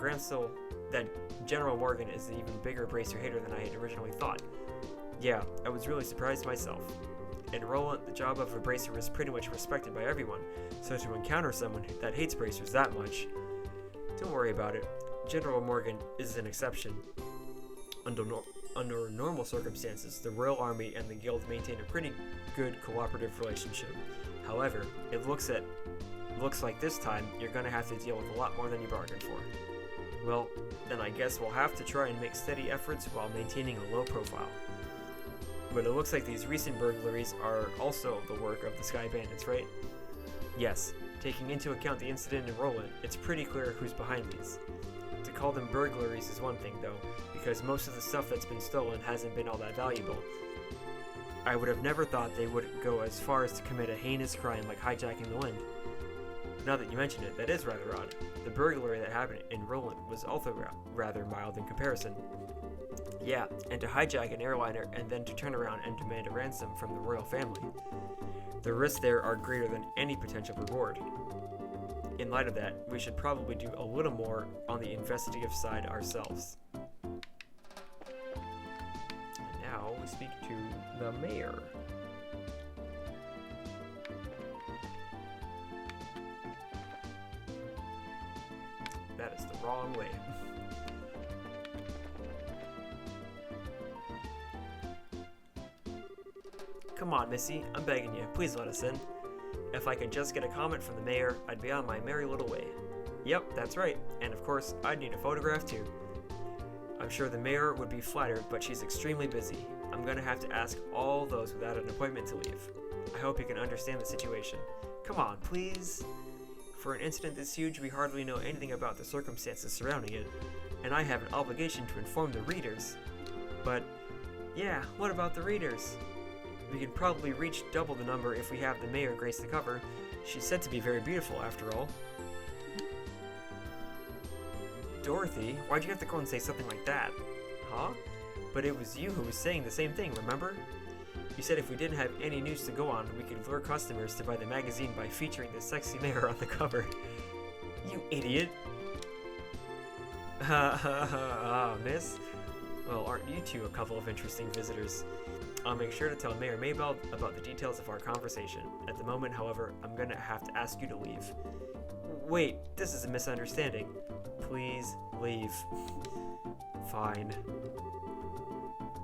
General Morgan is an even bigger Bracer hater than I had originally thought. Yeah, I was really surprised myself. In Roland, the job of a bracer is pretty much respected by everyone, so to encounter someone that hates bracers that much, don't worry about it. General Morgan is an exception. Under normal circumstances, the Royal Army and the Guild maintain a pretty good cooperative relationship. However, it looks like this time you're gonna have to deal with a lot more than you bargained for. Well, then I guess we'll have to try and make steady efforts while maintaining a low profile. But it looks like these recent burglaries are also the work of the Sky Bandits, right? Yes, taking into account the incident in Roland, it's pretty clear who's behind these. To call them burglaries is one thing though, because most of the stuff that's been stolen hasn't been all that valuable. I would have never thought they would go as far as to commit a heinous crime like hijacking the Wind. Now that you mention it, that is rather odd. The burglary that happened in Roland was also rather mild in comparison. Yeah, and to hijack an airliner and then to turn around and demand a ransom from the royal family. The risks there are greater than any potential reward. In light of that, we should probably do a little more on the investigative side ourselves. And now we speak to the mayor. That is the wrong way. Come on, Missy, I'm begging you, please let us in. If I could just get a comment from the mayor, I'd be on my merry little way. Yep, that's right, and of course, I'd need a photograph too. I'm sure the mayor would be flattered, but she's extremely busy. I'm gonna have to ask all those without an appointment to leave. I hope you can understand the situation. Come on, please. For an incident this huge, we hardly know anything about the circumstances surrounding it, and I have an obligation to inform the readers. But, yeah, what about the readers? We can probably reach double the number if we have the mayor grace the cover. She's said to be very beautiful, after all. Dorothy, why'd you have to go and say something like that? Huh? But it was you who was saying the same thing, remember? You said if we didn't have any news to go on, we could lure customers to buy the magazine by featuring the sexy mayor on the cover. You idiot! Ha ha ha, miss? Well, aren't you two a couple of interesting visitors? I'll make sure to tell Mayor Maybell about the details of our conversation. At the moment, however, I'm gonna have to ask you to leave. Wait, this is a misunderstanding. Please leave. Fine.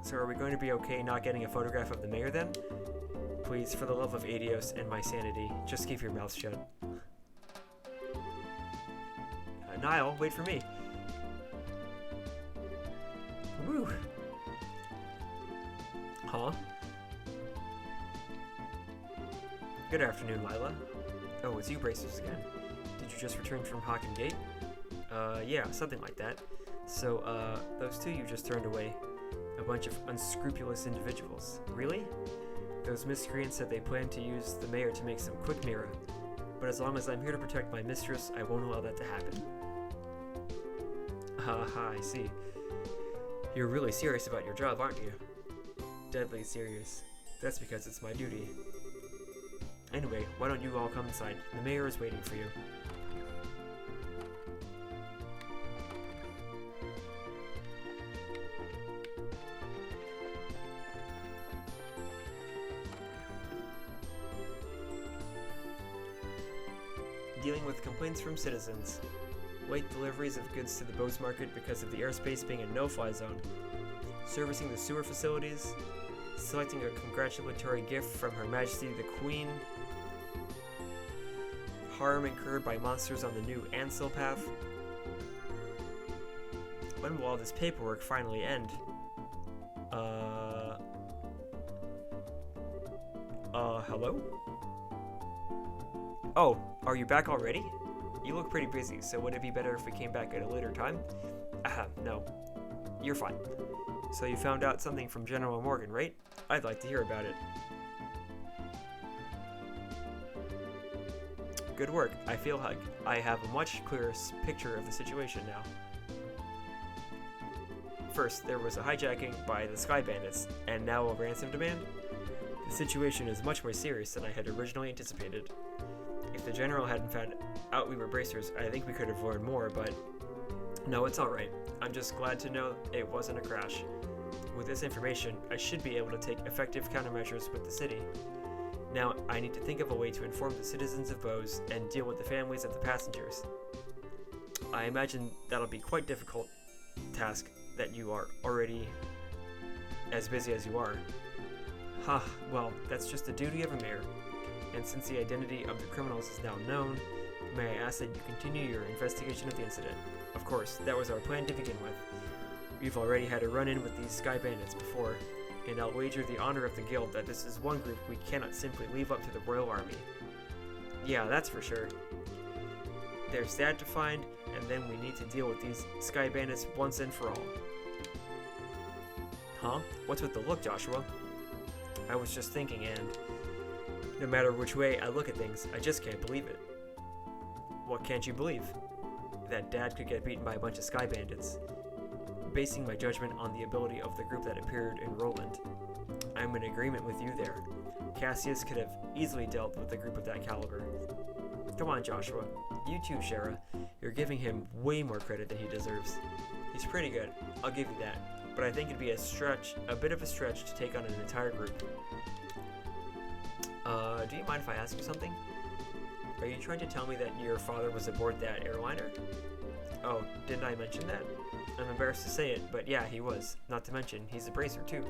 So are we going to be okay not getting a photograph of the mayor then? Please, for the love of Adios and my sanity, just keep your mouth shut. Niall, wait for me. Woo! Huh? Good afternoon, Lila. Oh, it's you Bracers again. Did you just return from Hocken Gate? Yeah, something like that. So, those two you just turned away. A bunch of unscrupulous individuals. Really? Those miscreants said they planned to use the mayor to make some quick mirror. But as long as I'm here to protect my mistress, I won't allow that to happen. Haha, I see. You're really serious about your job, aren't you? Deadly serious. That's because it's my duty. Anyway, why don't you all come inside? The mayor is waiting for you. Dealing with complaints from citizens. Late deliveries of goods to the Bose Market because of the airspace being a no-fly zone. Servicing the sewer facilities. Selecting a congratulatory gift from Her Majesty the Queen. Harm incurred by monsters on the new Ansel path. When will all this paperwork finally end? Hello? Oh, are you back already? You look pretty busy, so would it be better if we came back at a later time? No. You're fine. So you found out something from General Morgan, right? I'd like to hear about it. Good work. I feel I have a much clearer picture of the situation now. First, there was a hijacking by the Sky Bandits, and now a ransom demand? The situation is much more serious than I had originally anticipated. If the General hadn't found out we were bracers, I think we could have learned more, but no, it's alright. I'm just glad to know it wasn't a crash. With this information, I should be able to take effective countermeasures with the city. Now, I need to think of a way to inform the citizens of Bose and deal with the families of the passengers. I imagine that'll be quite difficult task that you are already as busy as you are. Well, that's just the duty of a mayor. And since the identity of the criminals is now known, may I ask that you continue your investigation of the incident? Of course, that was our plan to begin with. We've already had a run-in with these Sky Bandits before, and I'll wager the honor of the guild that this is one group we cannot simply leave up to the Royal Army. Yeah, that's for sure. There's that to find, and then we need to deal with these Sky Bandits once and for all. Huh? What's with the look, Joshua? I was just thinking, and no matter which way I look at things, I just can't believe it. What can't you believe? That Dad could get beaten by a bunch of Sky Bandits. Basing my judgment on the ability of the group that appeared in Roland. I'm in agreement with you there. Cassius could have easily dealt with a group of that caliber. Come on, Joshua. You too, Shara. You're giving him way more credit than he deserves. He's pretty good, I'll give you that. But I think it'd be a bit of a stretch to take on an entire group. Do you mind if I ask you something? Are you trying to tell me that your father was aboard that airliner? Oh, didn't I mention that? I'm embarrassed to say it, but yeah, he was. Not to mention, he's a bracer too.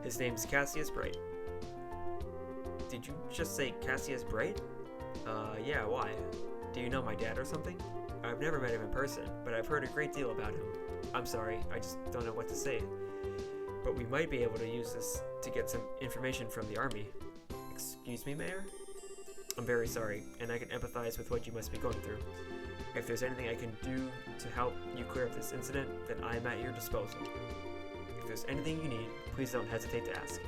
His name's Cassius Bright. Did you just say Cassius Bright? Yeah, why? Do you know my dad or something? I've never met him in person, but I've heard a great deal about him. I'm sorry, I just don't know what to say. But we might be able to use this to get some information from the army. Excuse me, Mayor? I'm very sorry, and I can empathize with what you must be going through. If there's anything I can do to help you clear up this incident, then I am at your disposal. If there's anything you need, please don't hesitate to ask.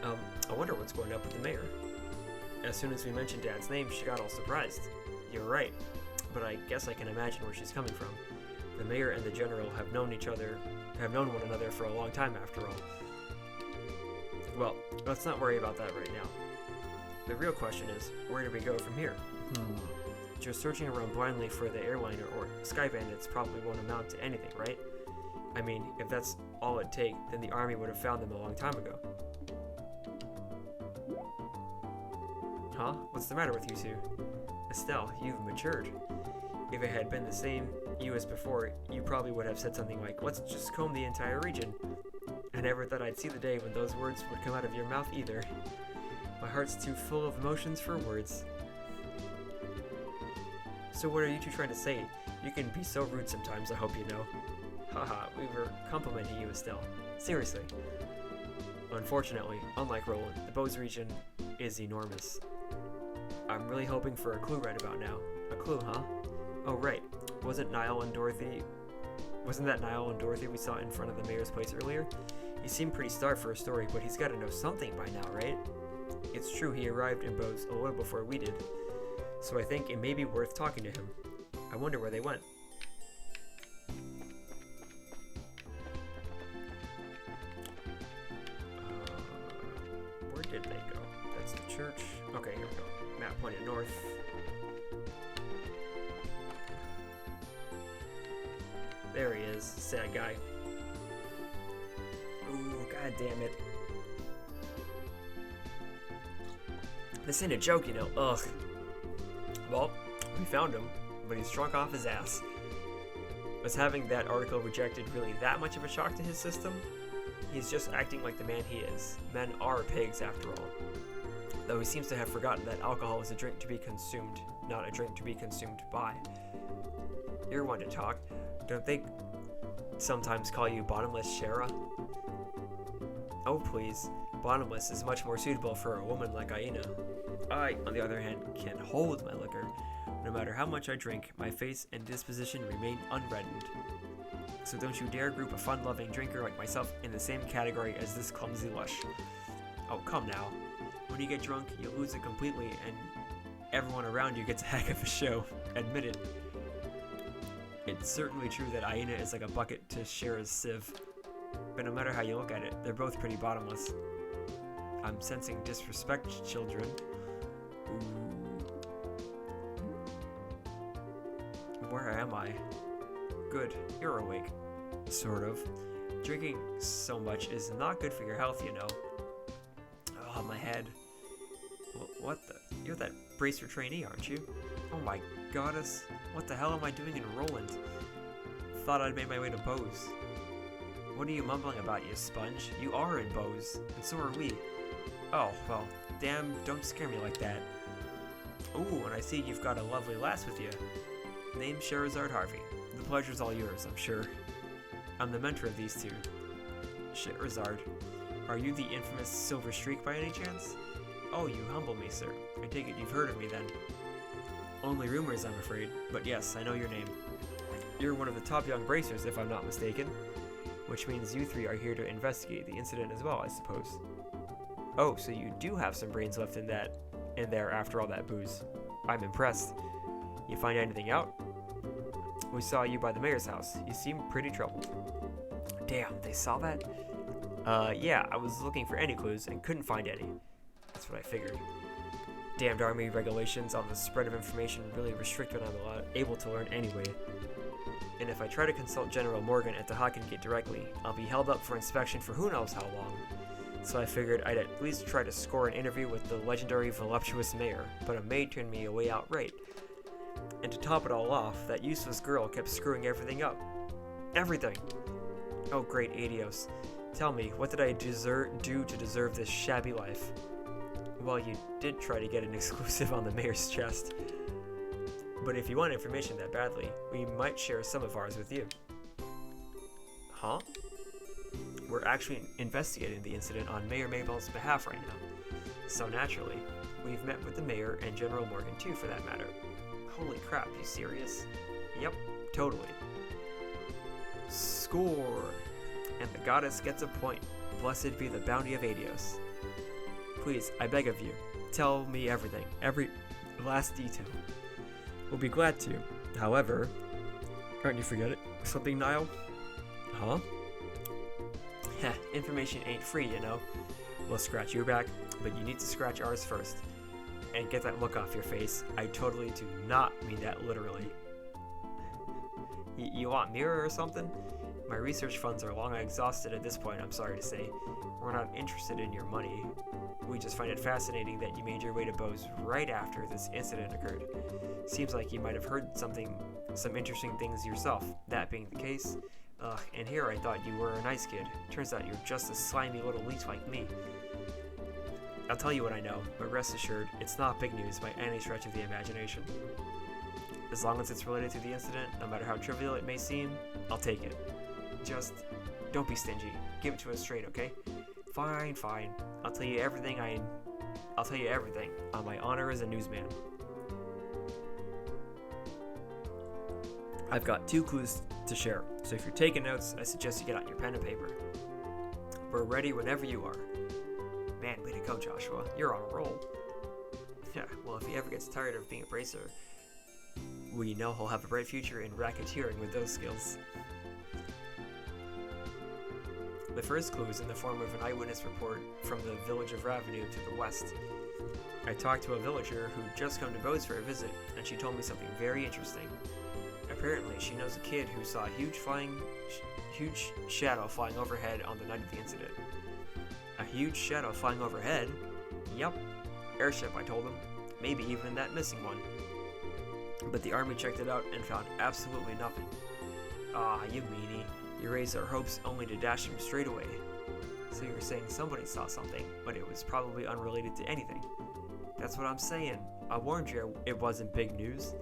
I wonder what's going up with the mayor. As soon as we mentioned Dad's name, she got all surprised. You're right, but I guess I can imagine where she's coming from. The mayor and the general have known one another for a long time after all. Well, let's not worry about that right now. The real question is, where do we go from here? Just searching around blindly for the airliner or Sky Bandits probably won't amount to anything, right? I mean, if that's all it'd take, then the army would have found them a long time ago. Huh? What's the matter with you two? Estelle, you've matured. If it had been the same you as before, you probably would have said something like, let's just comb the entire region. I never thought I'd see the day when those words would come out of your mouth either. My heart's too full of emotions for words. So what are you two trying to say? You can be so rude sometimes, I hope you know. Haha, we were complimenting you, Estelle. Seriously. Unfortunately, unlike Roland, the Bose region is enormous. I'm really hoping for a clue right about now. A clue, huh? Oh, right. Wasn't that Niall and Dorothy we saw in front of the mayor's place earlier? He seemed pretty starved for a story, but he's got to know something by now, right? It's true he arrived in Bose a little before we did, so I think it may be worth talking to him. I wonder where they went. Where did they go? That's the church. Okay, here we go. Map pointed north. There he is, sad guy. Ooh, god damn it. This ain't a joke, you know. Ugh. Well, we found him, but he's shrunk off his ass. Was having that article rejected really that much of a shock to his system? He's just acting like the man he is. Men are pigs, after all. Though he seems to have forgotten that alcohol is a drink to be consumed, not a drink to be consumed by. You're one to talk. Don't they sometimes call you Bottomless Shara? Oh please, Bottomless is much more suitable for a woman like Aina. I, on the other hand, can hold my liquor. No matter how much I drink, my face and disposition remain unreddened. So don't you dare group a fun-loving drinker like myself in the same category as this clumsy lush. Oh, come now. When you get drunk, you lose it completely, and everyone around you gets a heck of a show. Admit it. It's certainly true that Aina is like a bucket to Shara's sieve, but no matter how you look at it, they're both pretty bottomless. I'm sensing disrespect, children. Ooh. Where am I? Good, you're awake. Sort of. Drinking so much is not good for your health, you know. Oh, my head. What the? You're that bracer trainee, aren't you? Oh my goddess. What the hell am I doing in Roland? Thought I'd made my way to Bose. What are you mumbling about, you sponge? You are in Bose, and so are we. Oh, well, damn, don't scare me like that. Ooh, and I see you've got a lovely lass with you. Name's Sherazard Harvey. The pleasure's all yours, I'm sure. I'm the mentor of these two. Sherazard, are you the infamous Silver Streak by any chance? Oh, you humble me, sir. I take it you've heard of me then. Only rumors, I'm afraid, but yes, I know your name. You're one of the top young bracers, if I'm not mistaken. Which means you three are here to investigate the incident as well, I suppose. Oh, so you do have some brains left in there after all that booze. I'm impressed. You find anything out? We saw you by the mayor's house. You seem pretty troubled. Damn, they saw that? Yeah, I was looking for any clues and couldn't find any. That's what I figured. Damned army regulations on the spread of information really restrict what I'm able to learn anyway. And if I try to consult General Morgan at the Hocken Gate directly, I'll be held up for inspection for who knows how long. So I figured I'd at least try to score an interview with the legendary voluptuous mayor, but a maid turned me away outright. And to top it all off, that useless girl kept screwing everything up. Everything! Oh great Adios. Tell me, what did I do to deserve this shabby life? Well, you did try to get an exclusive on the mayor's chest. But if you want information that badly, we might share some of ours with you. Huh? We're actually investigating the incident on Mayor Mabel's behalf right now. So naturally, we've met with the mayor and General Morgan too, for that matter. Holy crap, you serious? Yep, totally. Score! And the goddess gets a point. Blessed be the bounty of Adios. Please, I beg of you, tell me everything, every last detail. We'll be glad to. However, aren't you forget it? Something, Niall? Huh? Heh, information ain't free, you know. We'll scratch your back, but you need to scratch ours first. And get that look off your face. I totally do not mean that literally. You want mirror or something? My research funds are long exhausted at this point, I'm sorry to say. We're not interested in your money. We just find it fascinating that you made your way to Bose right after this incident occurred. Seems like you might have heard some interesting things yourself. That being the case, and here I thought you were a nice kid. Turns out you're just a slimy little leech like me. I'll tell you what I know, but rest assured, it's not big news by any stretch of the imagination. As long as it's related to the incident, no matter how trivial it may seem, I'll take it. Just don't be stingy. Give it to us straight, okay? Fine. I'll tell you everything on my honor as a newsman. I've got 2 clues to share, so if you're taking notes, I suggest you get out your pen and paper. We're ready whenever you are. Man, way to go, Joshua. You're on a roll. Yeah, well, if he ever gets tired of being a bracer, we know he'll have a bright future in racketeering with those skills. The first clue is in the form of an eyewitness report from the village of Ravenue to the west. I talked to a villager who'd just come to Bose for a visit, and she told me something very interesting. Apparently, she knows a kid who saw a huge shadow flying overhead on the night of the incident. A huge shadow flying overhead? Yup. Airship, I told him. Maybe even that missing one. But the army checked it out and found absolutely nothing. Ah, you meanie. You raised our hopes only to dash them straight away. So you're saying somebody saw something, but it was probably unrelated to anything. That's what I'm saying. I warned you it wasn't big news.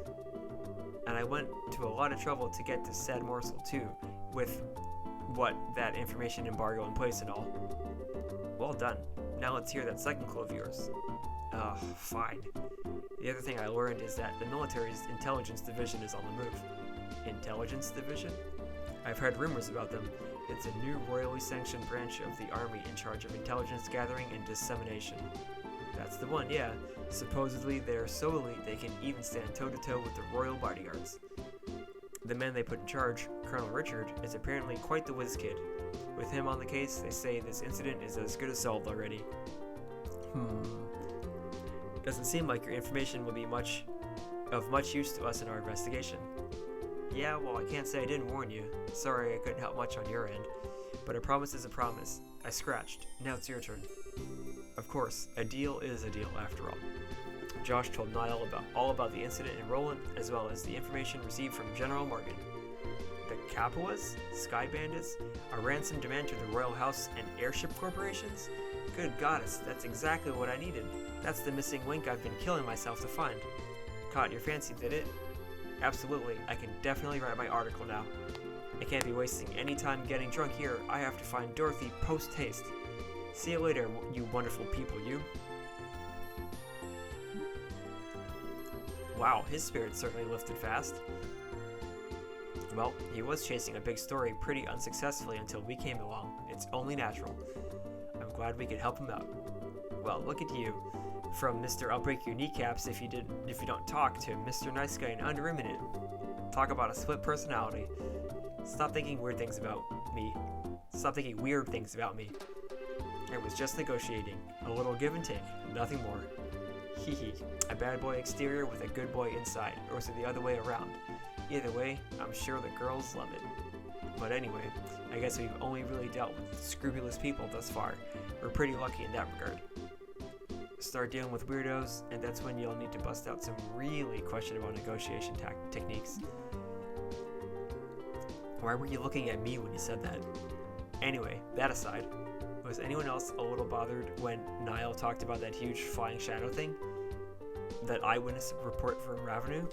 And I went to a lot of trouble to get this sad morsel too, with that information embargo in place and all. Well done. Now let's hear that second clue of yours. Fine. The other thing I learned is that the military's intelligence division is on the move. Intelligence division? I've heard rumors about them. It's a new royally sanctioned branch of the army in charge of intelligence gathering and dissemination. That's the one, yeah. Supposedly they're so elite they can even stand toe-to-toe with the royal bodyguards. The man they put in charge, Colonel Richard, is apparently quite the whiz kid. With him on the case, they say this incident is as good as solved already. Doesn't seem like your information will be of much use to us in our investigation. Yeah, well, I can't say I didn't warn you. Sorry I couldn't help much on your end. But a promise is a promise. I scratched. Now it's your turn. Of course, a deal is a deal after all. Josh told Niall all about the incident in Roland, as well as the information received from General Morgan. The Capuas? Sky Bandits? A ransom demand to the Royal House and airship corporations? Good goddess, that's exactly what I needed. That's the missing link I've been killing myself to find. Caught your fancy, did it? Absolutely, I can definitely write my article now. I can't be wasting any time getting drunk here. I have to find Dorothy post-haste. See you later, you wonderful people, you. Wow, his spirit certainly lifted fast. Well, he was chasing a big story pretty unsuccessfully until we came along. It's only natural. I'm glad we could help him out. Well, look at you. From Mr. I'll break your kneecaps if you don't talk to Mr. Nice Guy in under a minute. Talk about a split personality. Stop thinking weird things about me. It was just negotiating. A little give and take, nothing more. Hee. A bad boy exterior with a good boy inside, or is it the other way around? Either way, I'm sure the girls love it. But anyway, I guess we've only really dealt with scrupulous people thus far. We're pretty lucky in that regard. Start dealing with weirdos, and that's when you'll need to bust out some really questionable negotiation techniques. Why were you looking at me when you said that? Anyway, that aside, was anyone else a little bothered when Niall talked about that huge flying shadow thing? That eyewitness report from Ravenue?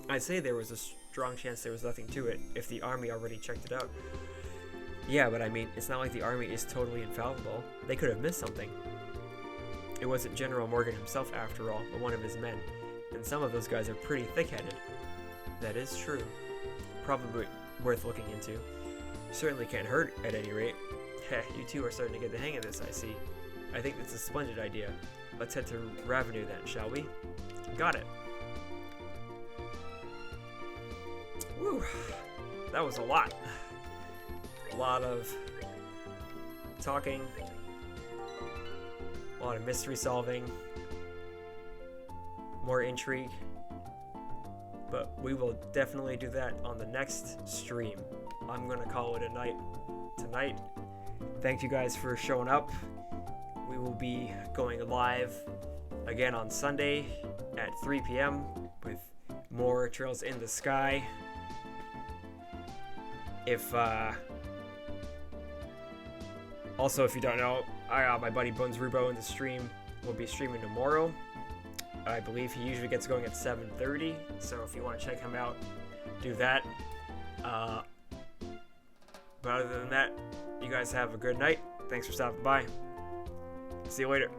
I'd say there was a strong chance there was nothing to it if the army already checked it out. Yeah, but I mean, it's not like the army is totally infallible. They could have missed something. It wasn't General Morgan himself after all, but one of his men, and some of those guys are pretty thick-headed. That is true. Probably worth looking into. Certainly can't hurt, at any rate. Heh, you two are starting to get the hang of this, I see. I think that's a splendid idea. Let's head to Ravenue then, shall we? Got it. Whew. That was a lot. A lot of talking. A lot of mystery solving. More intrigue. but we will definitely do that on the next stream. I'm gonna call it a night tonight. Thank you guys for showing up. We will be going live again on Sunday at 3 p.m. with more Trails in the Sky. Also, if you don't know, my buddy Bones Rubo in the stream will be streaming tomorrow. I believe he usually gets going at 7:30, so if you want to check him out, do that. But other than that, you guys have a good night. Thanks for stopping by. See you later.